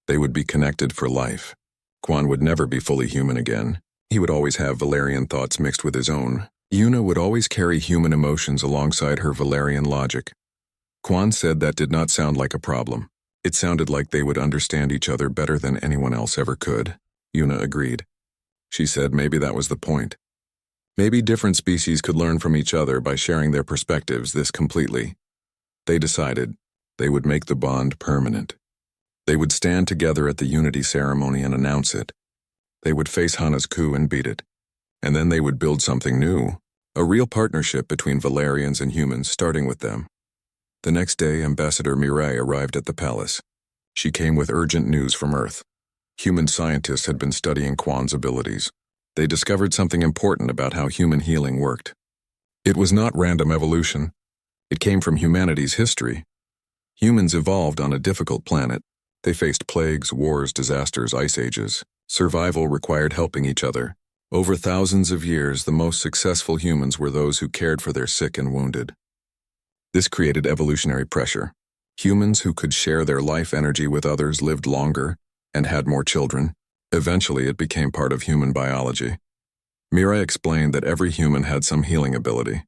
They would be connected for life. Quan would never be fully human again. He would always have Valerian thoughts mixed with his own. Yuna would always carry human emotions alongside her Valerian logic. Quan said that did not sound like a problem. It sounded like they would understand each other better than anyone else ever could. Yuna agreed. She said maybe that was the point. Maybe different species could learn from each other by sharing their perspectives this completely. They decided they would make the bond permanent. They would stand together at the Unity ceremony and announce it. They would face Hana's coup and beat it. And then they would build something new, a real partnership between Valerians and humans, starting with them. The next day, Ambassador Mirai arrived at the palace. She came with urgent news from Earth. Human scientists had been studying Quan's abilities. They discovered something important about how human healing worked. It was not random evolution. It came from humanity's history. Humans evolved on a difficult planet. They faced plagues, wars, disasters, ice ages. Survival required helping each other. Over thousands of years, the most successful humans were those who cared for their sick and wounded. This created evolutionary pressure. Humans who could share their life energy with others lived longer and had more children. Eventually, it became part of human biology. Mirai explained that every human had some healing ability.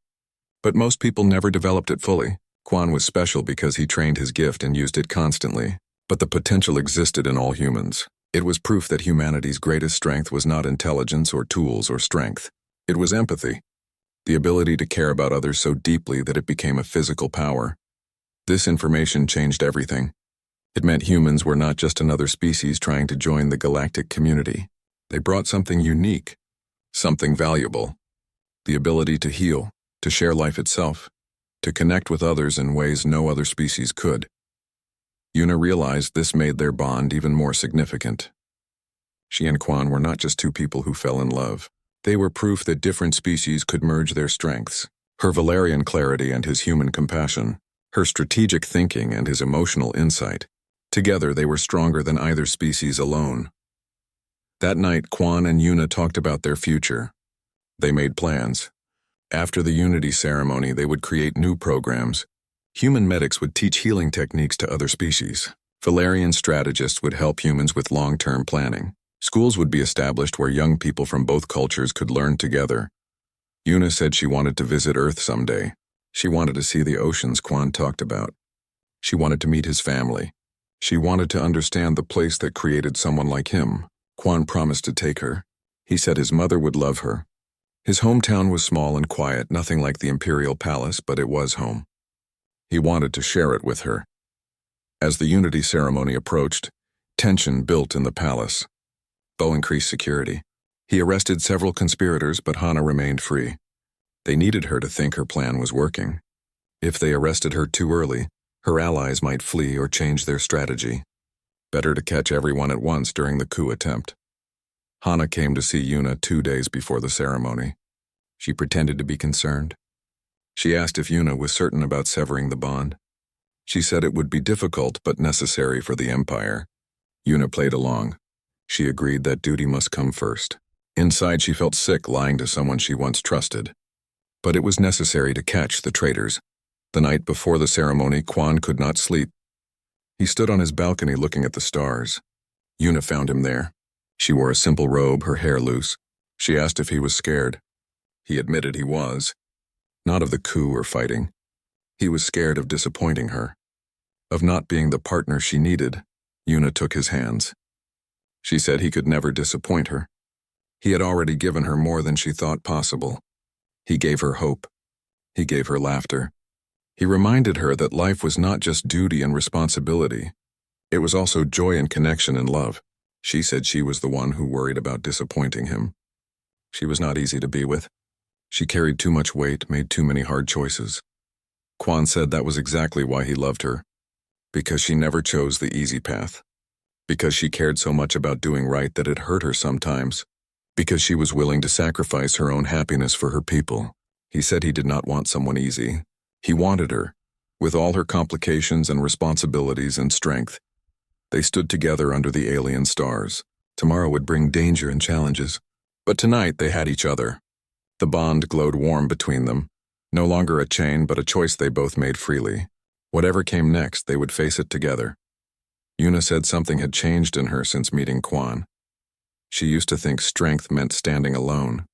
But most people never developed it fully. Quan was special because he trained his gift and used it constantly. But the potential existed in all humans. It was proof that humanity's greatest strength was not intelligence or tools or strength. It was empathy. The ability to care about others so deeply that it became a physical power. This information changed everything. It meant humans were not just another species trying to join the galactic community. They brought something unique, something valuable. The ability to heal, to share life itself, to connect with others in ways no other species could. Yuna realized this made their bond even more significant. She and Quan were not just two people who fell in love. They were proof that different species could merge their strengths. Her Valerian clarity and his human compassion. Her strategic thinking and his emotional insight. Together they were stronger than either species alone. That night, Quan and Yuna talked about their future. They made plans. After the Unity ceremony, they would create new programs. Human medics would teach healing techniques to other species. Valerian strategists would help humans with long-term planning. Schools would be established where young people from both cultures could learn together. Yuna said she wanted to visit Earth someday. She wanted to see the oceans Quan talked about. She wanted to meet his family. She wanted to understand the place that created someone like him. Quan promised to take her. He said his mother would love her. His hometown was small and quiet, nothing like the Imperial Palace, but it was home. He wanted to share it with her. As the Unity ceremony approached, tension built in the palace. Bo increased security. He arrested several conspirators, but Hana remained free. They needed her to think her plan was working. If they arrested her too early, her allies might flee or change their strategy. Better to catch everyone at once during the coup attempt. Hana came to see Yuna 2 days before the ceremony. She pretended to be concerned. She asked if Yuna was certain about severing the bond. She said it would be difficult but necessary for the Empire. Yuna played along. She agreed that duty must come first. Inside, she felt sick lying to someone she once trusted. But it was necessary to catch the traitors. The night before the ceremony, Quan could not sleep. He stood on his balcony looking at the stars. Yuna found him there. She wore a simple robe, her hair loose. She asked if he was scared. He admitted he was. Not of the coup or fighting. He was scared of disappointing her. Of not being the partner she needed. Yuna took his hands. She said he could never disappoint her. He had already given her more than she thought possible. He gave her hope. He gave her laughter. He reminded her that life was not just duty and responsibility. It was also joy and connection and love. She said she was the one who worried about disappointing him. She was not easy to be with. She carried too much weight, made too many hard choices. Quan said that was exactly why he loved her. Because she never chose the easy path. Because she cared so much about doing right that it hurt her sometimes. Because she was willing to sacrifice her own happiness for her people. He said he did not want someone easy. He wanted her, with all her complications and responsibilities and strength. They stood together under the alien stars. Tomorrow would bring danger and challenges. But tonight they had each other. The bond glowed warm between them. No longer a chain, but a choice they both made freely. Whatever came next, they would face it together. Yuna said something had changed in her since meeting Quan. She used to think strength meant standing alone,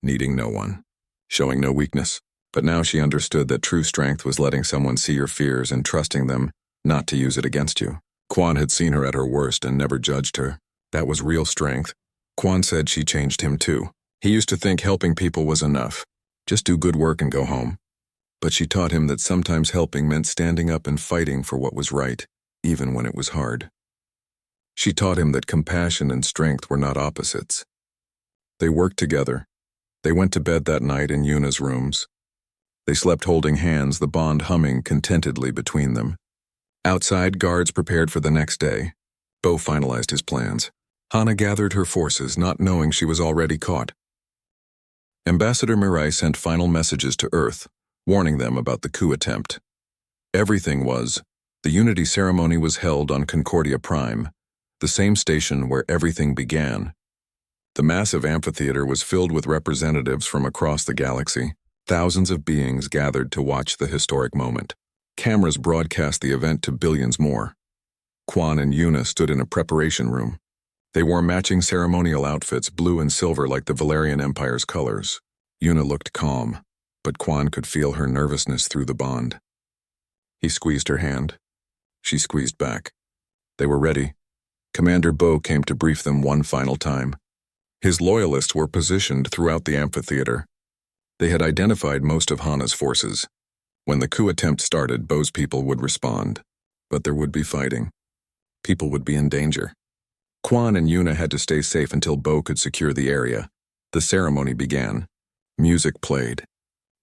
needing no one, showing no weakness. But now she understood that true strength was letting someone see your fears and trusting them not to use it against you. Quan had seen her at her worst and never judged her. That was real strength. Quan said she changed him too. He used to think helping people was enough. Just do good work and go home. But she taught him that sometimes helping meant standing up and fighting for what was right, even when it was hard. She taught him that compassion and strength were not opposites. They worked together. They went to bed that night in Yuna's rooms. They slept holding hands, the bond humming contentedly between them. Outside, guards prepared for the next day. Bo finalized his plans. Hana gathered her forces, not knowing she was already caught. Ambassador Mirai sent final messages to Earth, warning them about the coup attempt. Everything was. The Unity ceremony was held on Concordia Prime, the same station where everything began. The massive amphitheater was filled with representatives from across the galaxy. Thousands of beings gathered to watch the historic moment. Cameras broadcast the event to billions more. Quan and Yuna stood in a preparation room. They wore matching ceremonial outfits, blue and silver like the Valerian Empire's colors. Yuna looked calm, but Quan could feel her nervousness through the bond. He squeezed her hand. She squeezed back. They were ready. Commander Bo came to brief them one final time. His loyalists were positioned throughout the amphitheater. They had identified most of Hana's forces. When the coup attempt started, Bo's people would respond. But there would be fighting. People would be in danger. Quan and Yuna had to stay safe until Bo could secure the area. The ceremony began. Music played.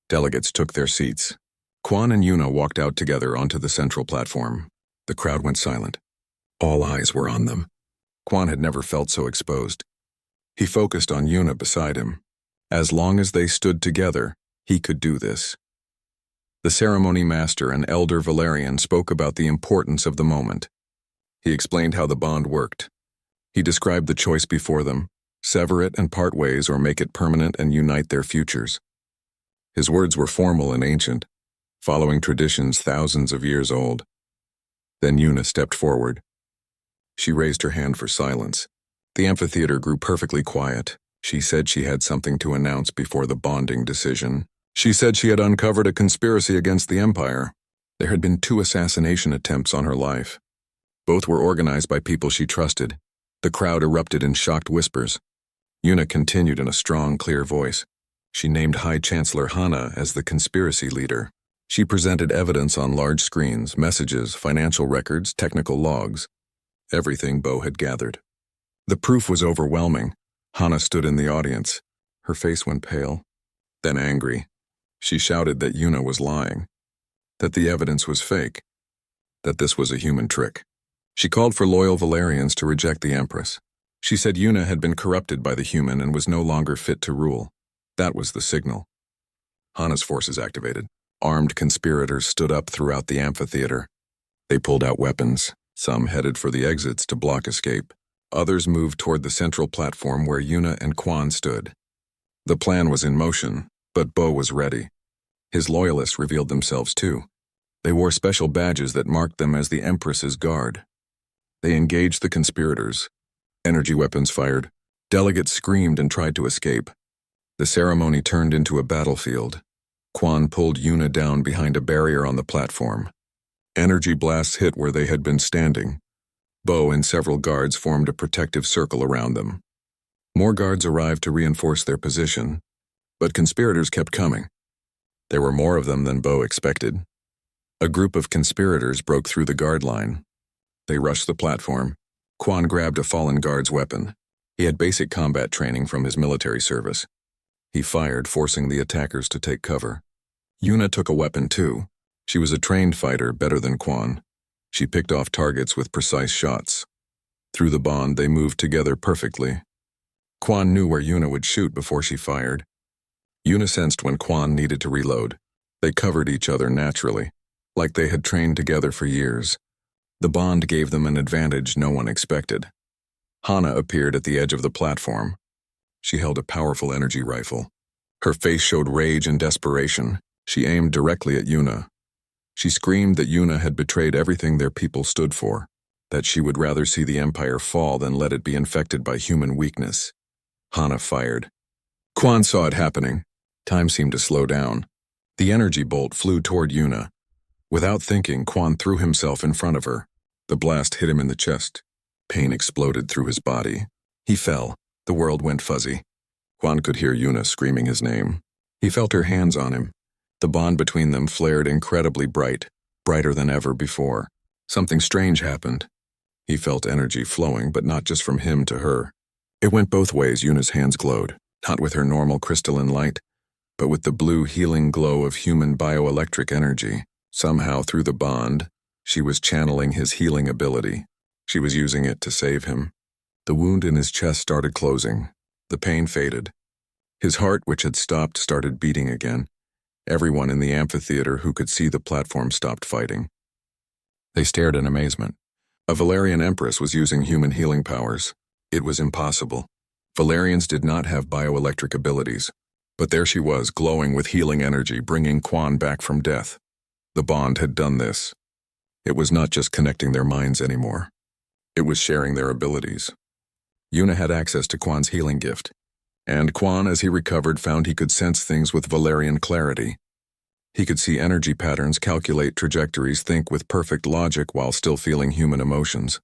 Delegates took their seats. Quan and Yuna walked out together onto the central platform. The crowd went silent. All eyes were on them. Quan had never felt so exposed. He focused on Yuna beside him. As long as they stood together, he could do this. The ceremony master, an elder Valerian, spoke about the importance of the moment. He explained how the bond worked. He described the choice before them: sever it and part ways, or make it permanent and unite their futures. His words were formal and ancient, following traditions thousands of years old. Then Yuna stepped forward. She raised her hand for silence. The amphitheater grew perfectly quiet. She said she had something to announce before the bonding decision. She said she had uncovered a conspiracy against the Empire. There had been 2 assassination attempts on her life. Both were organized by people she trusted. The crowd erupted in shocked whispers. Yuna continued in a strong, clear voice. She named High Chancellor Hana as the conspiracy leader. She presented evidence on large screens, messages, financial records, technical logs. Everything Bo had gathered. The proof was overwhelming. Hana stood in the audience. Her face went pale, then angry. She shouted that Yuna was lying, that the evidence was fake, that this was a human trick. She called for loyal Valerians to reject the Empress. She said Yuna had been corrupted by the human and was no longer fit to rule. That was the signal. Hana's forces activated. Armed conspirators stood up throughout the amphitheater. They pulled out weapons. Some headed for the exits to block escape. Others moved toward the central platform where Yuna and Quan stood. The plan was in motion, but Bo was ready. His loyalists revealed themselves too. They wore special badges that marked them as the Empress's guard. They engaged the conspirators. Energy weapons fired. Delegates screamed and tried to escape. The ceremony turned into a battlefield. Quan pulled Yuna down behind a barrier on the platform. Energy blasts hit where they had been standing. Bo and several guards formed a protective circle around them. More guards arrived to reinforce their position, but conspirators kept coming. There were more of them than Bo expected. A group of conspirators broke through the guard line. They rushed the platform. Quan grabbed a fallen guard's weapon. He had basic combat training from his military service. He fired, forcing the attackers to take cover. Yuna took a weapon too. She was a trained fighter, better than Quan. She picked off targets with precise shots. Through the bond, they moved together perfectly. Quan knew where Yuna would shoot before she fired. Yuna sensed when Quan needed to reload. They covered each other naturally, like they had trained together for years. The bond gave them an advantage no one expected. Hana appeared at the edge of the platform. She held a powerful energy rifle. Her face showed rage and desperation. She aimed directly at Yuna. She screamed that Yuna had betrayed everything their people stood for, that she would rather see the Empire fall than let it be infected by human weakness. Hana fired. Quan saw it happening. Time seemed to slow down. The energy bolt flew toward Yuna. Without thinking, Quan threw himself in front of her. The blast hit him in the chest. Pain exploded through his body. He fell. The world went fuzzy. Quan could hear Yuna screaming his name. He felt her hands on him. The bond between them flared incredibly bright, brighter than ever before. Something strange happened. He felt energy flowing, but not just from him to her. It went both ways. Yuna's hands glowed, not with her normal crystalline light, but with the blue healing glow of human bioelectric energy. Somehow through the bond, she was channeling his healing ability. She was using it to save him. The wound in his chest started closing. The pain faded. His heart, which had stopped, started beating again. Everyone in the amphitheater who could see the platform stopped fighting. They stared in amazement. A Valerian Empress was using human healing powers. It was impossible. Valerians did not have bioelectric abilities. But there she was, glowing with healing energy, bringing Quan back from death. The bond had done this. It was not just connecting their minds anymore. It was sharing their abilities. Yuna had access to Quan's healing gift, and Quan, as he recovered, found he could sense things with Valerian clarity. He could see energy patterns, calculate trajectories, think with perfect logic while still feeling human emotions.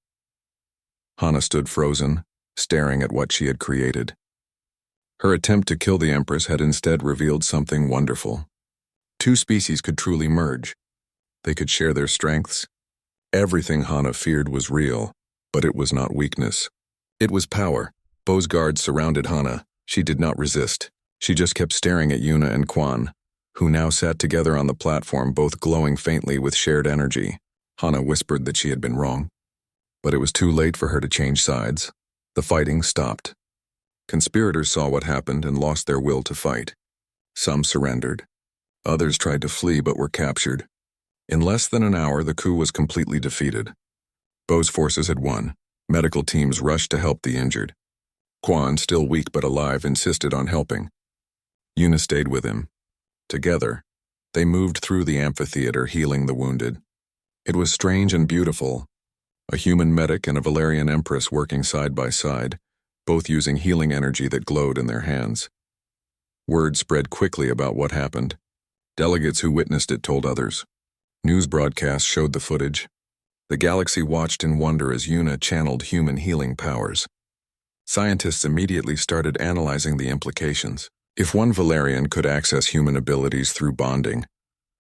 Hana stood frozen, staring at what she had created. Her attempt to kill the Empress had instead revealed something wonderful. Two species could truly merge. They could share their strengths. Everything Hana feared was real, but it was not weakness. It was power. Bo's guards surrounded Hana. She did not resist. She just kept staring at Yuna and Quan, who now sat together on the platform, both glowing faintly with shared energy. Hana whispered that she had been wrong. But it was too late for her to change sides. The fighting stopped. Conspirators saw what happened and lost their will to fight. Some surrendered. Others tried to flee but were captured. In less than an hour, the coup was completely defeated. Bo's forces had won. Medical teams rushed to help the injured. Quan, still weak but alive, insisted on helping. Yuna stayed with him. Together, they moved through the amphitheater, healing the wounded. It was strange and beautiful. A human medic and a Valerian Empress working side by side, both using healing energy that glowed in their hands. Word spread quickly about what happened. Delegates who witnessed it told others. News broadcasts showed the footage. The galaxy watched in wonder as Yuna channeled human healing powers. Scientists immediately started analyzing the implications. If one Valerian could access human abilities through bonding,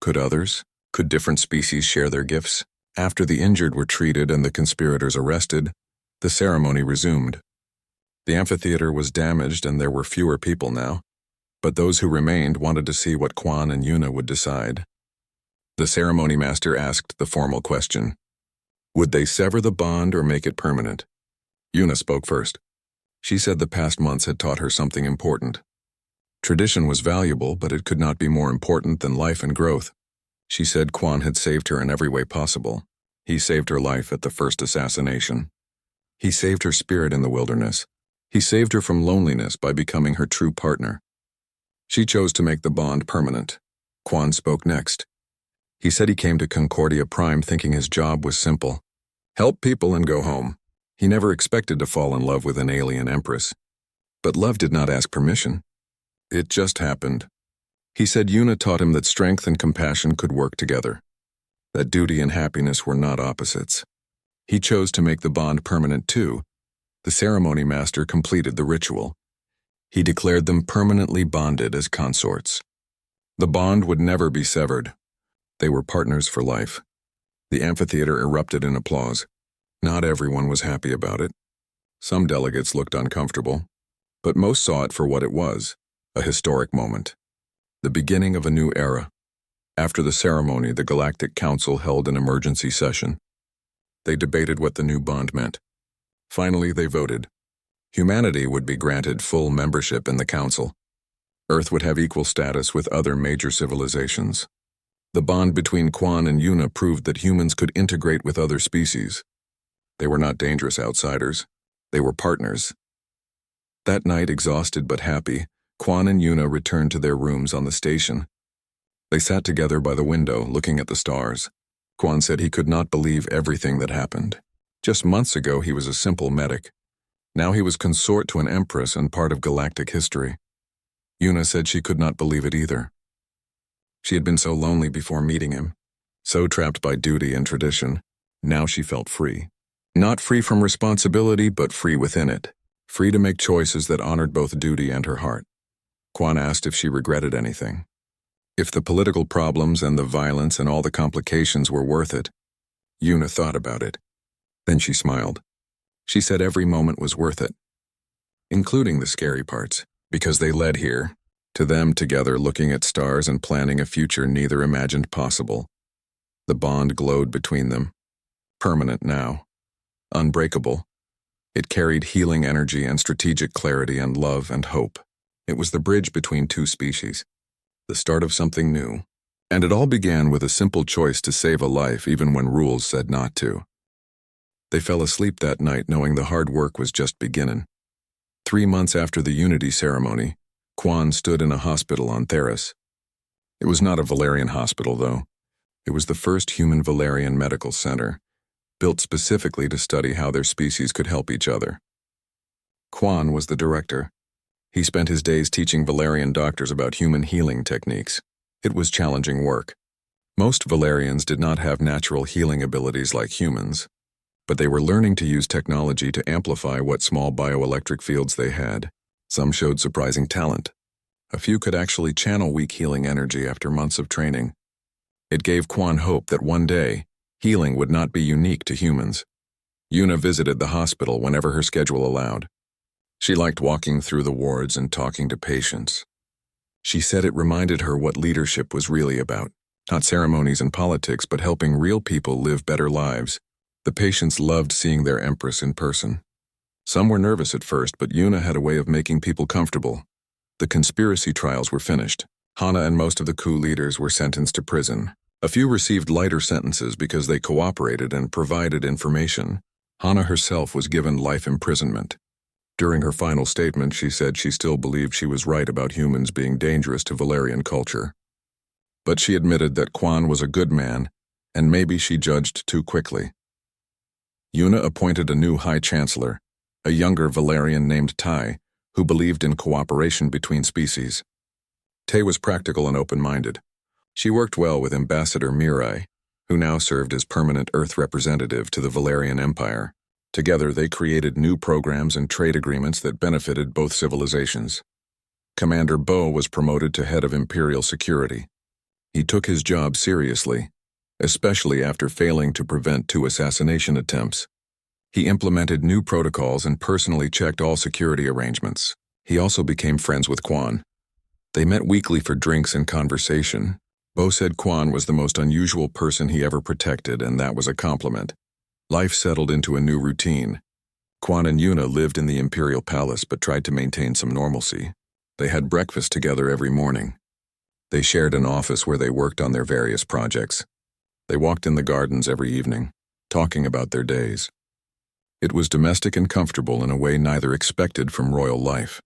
could others? Could different species share their gifts? After the injured were treated and the conspirators arrested, the ceremony resumed. The amphitheater was damaged and there were fewer people now, but those who remained wanted to see what Quan and Yuna would decide. The ceremony master asked the formal question. Would they sever the bond or make it permanent? Yuna spoke first. She said the past months had taught her something important. Tradition was valuable, but it could not be more important than life and growth. She said Quan had saved her in every way possible. He saved her life at the first assassination. He saved her spirit in the wilderness. He saved her from loneliness by becoming her true partner. She chose to make the bond permanent. Quan spoke next. He said he came to Concordia Prime thinking his job was simple. Help people and go home. He never expected to fall in love with an alien Empress. But love did not ask permission. It just happened. He said Yuna taught him that strength and compassion could work together, that duty and happiness were not opposites. He chose to make the bond permanent too. The ceremony master completed the ritual. He declared them permanently bonded as consorts. The bond would never be severed. They were partners for life. The amphitheater erupted in applause. Not everyone was happy about it. Some delegates looked uncomfortable, but most saw it for what it was, a historic moment. The beginning of a new era. After the ceremony, the Galactic Council held an emergency session. They debated what the new bond meant. Finally, they voted. Humanity would be granted full membership in the Council. Earth would have equal status with other major civilizations. The bond between Quan and Yuna proved that humans could integrate with other species. They were not dangerous outsiders. They were partners. That night, exhausted but happy, Quan and Yuna returned to their rooms on the station. They sat together by the window, looking at the stars. Quan said he could not believe everything that happened. Just months ago, he was a simple medic. Now he was consort to an Empress and part of galactic history. Yuna said she could not believe it either. She had been so lonely before meeting him, so trapped by duty and tradition. Now she felt free. Not free from responsibility, but free within it. Free to make choices that honored both duty and her heart. Quan asked if she regretted anything. If the political problems and the violence and all the complications were worth it. Yuna thought about it. Then she smiled. She said every moment was worth it, including the scary parts, because they led here, to them together looking at stars and planning a future neither imagined possible. The bond glowed between them, permanent now, unbreakable. It carried healing energy and strategic clarity and love and hope. It was the bridge between two species, the start of something new. And it all began with a simple choice to save a life even when rules said not to. They fell asleep that night knowing the hard work was just beginning. 3 months after the Unity ceremony, Quan stood in a hospital on Theris. It was not a Valerian hospital, though. It was the first human Valerian medical center, built specifically to study how their species could help each other. Quan was the director. He spent his days teaching Valerian doctors about human healing techniques. It was challenging work. Most Valerians did not have natural healing abilities like humans, but they were learning to use technology to amplify what small bioelectric fields they had. Some showed surprising talent. A few could actually channel weak healing energy after months of training. It gave Quan hope that one day, healing would not be unique to humans. Yuna visited the hospital whenever her schedule allowed. She liked walking through the wards and talking to patients. She said it reminded her what leadership was really about, not ceremonies and politics, but helping real people live better lives. The patients loved seeing their Empress in person. Some were nervous at first, but Yuna had a way of making people comfortable. The conspiracy trials were finished. Hana and most of the coup leaders were sentenced to prison. A few received lighter sentences because they cooperated and provided information. Hana herself was given life imprisonment. During her final statement, she said she still believed she was right about humans being dangerous to Valerian culture. But she admitted that Quan was a good man, and maybe she judged too quickly. Yuna appointed a new High Chancellor, a younger Valerian named Tai, who believed in cooperation between species. Tai was practical and open-minded. She worked well with Ambassador Mirai, who now served as permanent Earth representative to the Valerian Empire. Together, they created new programs and trade agreements that benefited both civilizations. Commander Bo was promoted to head of Imperial Security. He took his job seriously, especially after failing to prevent 2 assassination attempts. He implemented new protocols and personally checked all security arrangements. He also became friends with Quan. They met weekly for drinks and conversation. Bo said Quan was the most unusual person he ever protected, and that was a compliment. Life settled into a new routine. Quan and Yuna lived in the Imperial Palace but tried to maintain some normalcy. They had breakfast together every morning. They shared an office where they worked on their various projects. They walked in the gardens every evening, talking about their days. It was domestic and comfortable in a way neither expected from royal life.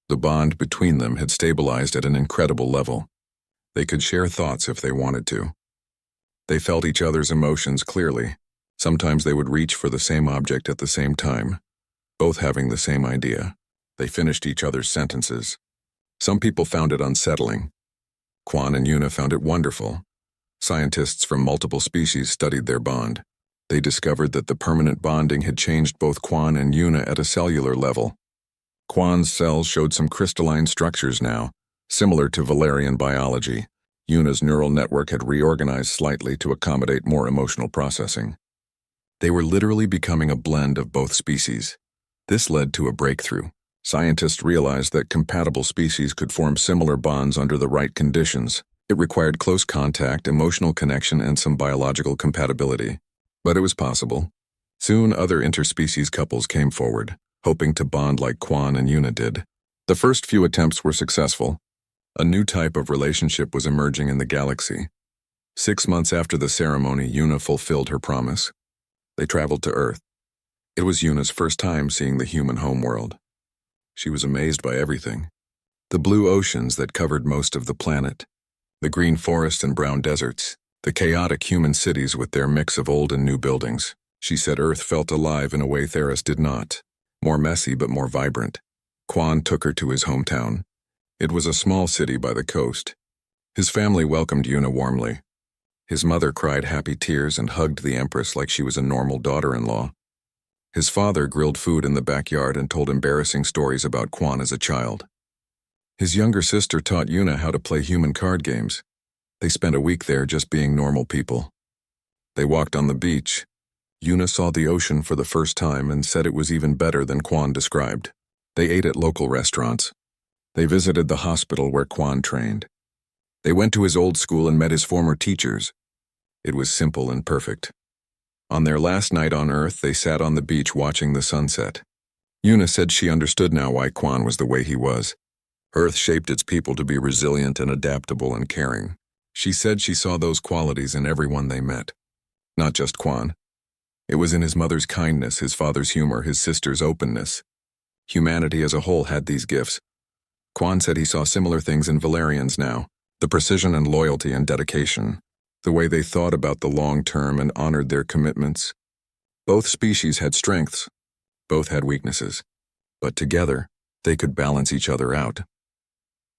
The bond between them had stabilized at an incredible level. They could share thoughts if they wanted to. They felt each other's emotions clearly. Sometimes they would reach for the same object at the same time, both having the same idea. They finished each other's sentences. Some people found it unsettling. Quan and Yuna found it wonderful. Scientists from multiple species studied their bond. They discovered that the permanent bonding had changed both Quan and Yuna at a cellular level. Quan's cells showed some crystalline structures now, similar to Valerian biology. Yuna's neural network had reorganized slightly to accommodate more emotional processing. They were literally becoming a blend of both species. This led to a breakthrough. Scientists realized that compatible species could form similar bonds under the right conditions. It required close contact, emotional connection, and some biological compatibility. But it was possible. Soon, other interspecies couples came forward, hoping to bond like Quan and Yuna did. The first few attempts were successful. A new type of relationship was emerging in the galaxy. 6 months after the ceremony, Yuna fulfilled her promise. They traveled to Earth. It was Yuna's first time seeing the human homeworld. She was amazed by everything. The blue oceans that covered most of the planet, the green forests and brown deserts, the chaotic human cities with their mix of old and new buildings. She said Earth felt alive in a way Theros did not. More messy but more vibrant. Quan took her to his hometown. It was a small city by the coast. His family welcomed Yuna warmly. His mother cried happy tears and hugged the Empress like she was a normal daughter-in-law. His father grilled food in the backyard and told embarrassing stories about Quan as a child. His younger sister taught Yuna how to play human card games. They spent a week there just being normal people. They walked on the beach. Yuna saw the ocean for the first time and said it was even better than Quan described. They ate at local restaurants. They visited the hospital where Quan trained. They went to his old school and met his former teachers. It was simple and perfect. On their last night on Earth, they sat on the beach watching the sunset. Yuna said she understood now why Quan was the way he was. Earth shaped its people to be resilient and adaptable and caring. She said she saw those qualities in everyone they met. Not just Quan. It was in his mother's kindness, his father's humor, his sister's openness. Humanity as a whole had these gifts. Quan said he saw similar things in Valerians now. The precision and loyalty and dedication. The way they thought about the long term and honored their commitments. Both species had strengths. Both had weaknesses. But together, they could balance each other out.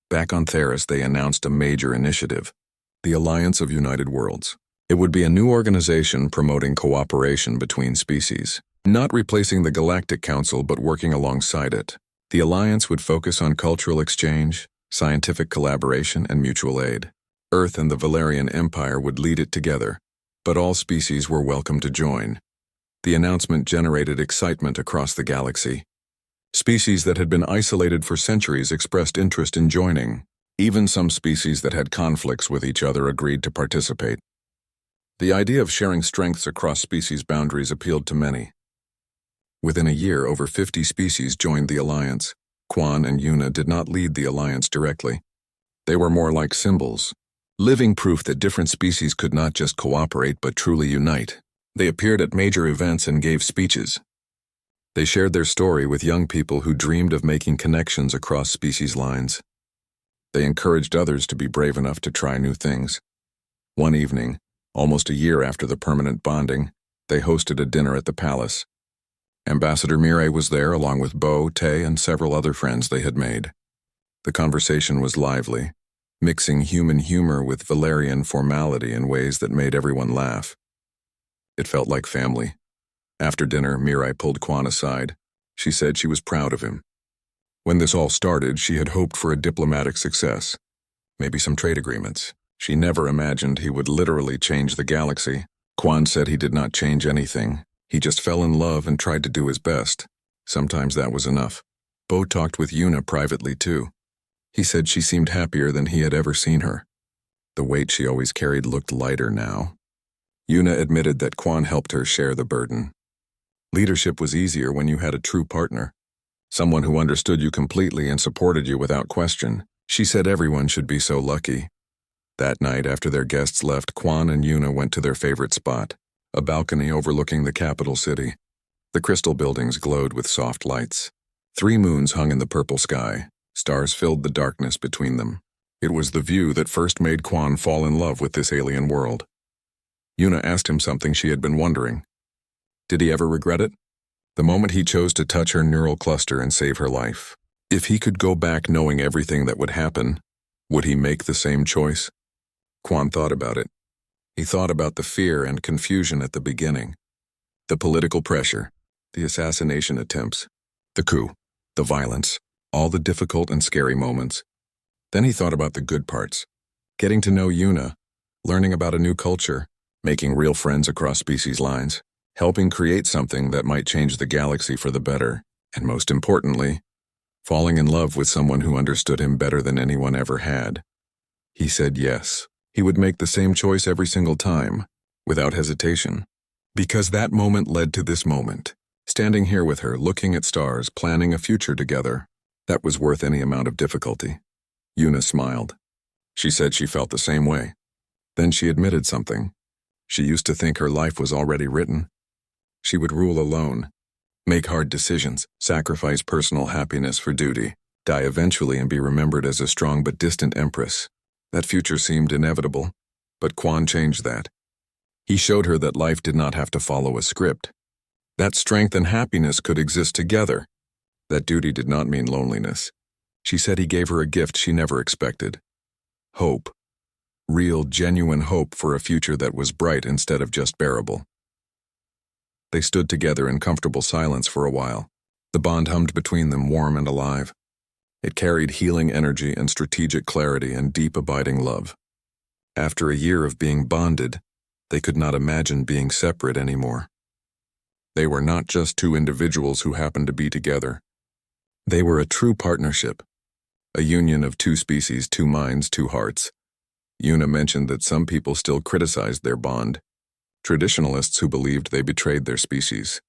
Back on Theros, they announced a major initiative. The Alliance of United Worlds. It would be a new organization promoting cooperation between species, not replacing the Galactic Council but working alongside it. The alliance would focus on cultural exchange, scientific collaboration, and mutual aid. Earth and the Valerian Empire would lead it together, but all species were welcome to join. The announcement generated excitement across the galaxy. Species that had been isolated for centuries expressed interest in joining. Even some species that had conflicts with each other agreed to participate. The idea of sharing strengths across species boundaries appealed to many. Within a year, over 50 species joined the alliance. Quan and Yuna did not lead the alliance directly. They were more like symbols, living proof that different species could not just cooperate but truly unite. They appeared at major events and gave speeches. They shared their story with young people who dreamed of making connections across species lines. They encouraged others to be brave enough to try new things. One evening, almost a year after the permanent bonding, they hosted a dinner at the palace. Ambassador Mireille was there along with Bo, Tay, and several other friends they had made. The conversation was lively, mixing human humor with Valerian formality in ways that made everyone laugh. It felt like family. After dinner, Mirai pulled Quan aside. She said she was proud of him. When this all started, she had hoped for a diplomatic success, maybe some trade agreements. She never imagined he would literally change the galaxy. Quan said he did not change anything. He just fell in love and tried to do his best. Sometimes that was enough. Bo talked with Yuna privately too. He said she seemed happier than he had ever seen her. The weight she always carried looked lighter now. Yuna admitted that Quan helped her share the burden. Leadership was easier when you had a true partner. Someone who understood you completely and supported you without question. She said everyone should be so lucky. That night, after their guests left, Quan and Yuna went to their favorite spot, a balcony overlooking the capital city. The crystal buildings glowed with soft lights. 3 moons hung in the purple sky. Stars filled the darkness between them. It was the view that first made Quan fall in love with this alien world. Yuna asked him something she had been wondering. Did he ever regret it? The moment he chose to touch her neural cluster and save her life. If he could go back knowing everything that would happen, would he make the same choice? Quan thought about it. He thought about the fear and confusion at the beginning. The political pressure, the assassination attempts, the coup, the violence, all the difficult and scary moments. Then he thought about the good parts. Getting to know Yuna, learning about a new culture, making real friends across species lines, helping create something that might change the galaxy for the better, and most importantly, falling in love with someone who understood him better than anyone ever had. He said yes. He would make the same choice every single time, without hesitation. Because that moment led to this moment. Standing here with her, looking at stars, planning a future together. That was worth any amount of difficulty. Yuna smiled. She said she felt the same way. Then she admitted something. She used to think her life was already written. She would rule alone, make hard decisions, sacrifice personal happiness for duty, die eventually and be remembered as a strong but distant empress. That future seemed inevitable, but Quan changed that. He showed her that life did not have to follow a script. That strength and happiness could exist together. That duty did not mean loneliness. She said he gave her a gift she never expected. Hope. Real, genuine hope for a future that was bright instead of just bearable. They stood together in comfortable silence for a while. The bond hummed between them, warm and alive. It carried healing energy and strategic clarity and deep abiding love. After a year of being bonded, they could not imagine being separate anymore. They were not just 2 individuals who happened to be together. They were a true partnership, a union of 2 species, 2 minds, 2 hearts. Yuna mentioned that some people still criticized their bond, traditionalists who believed they betrayed their species.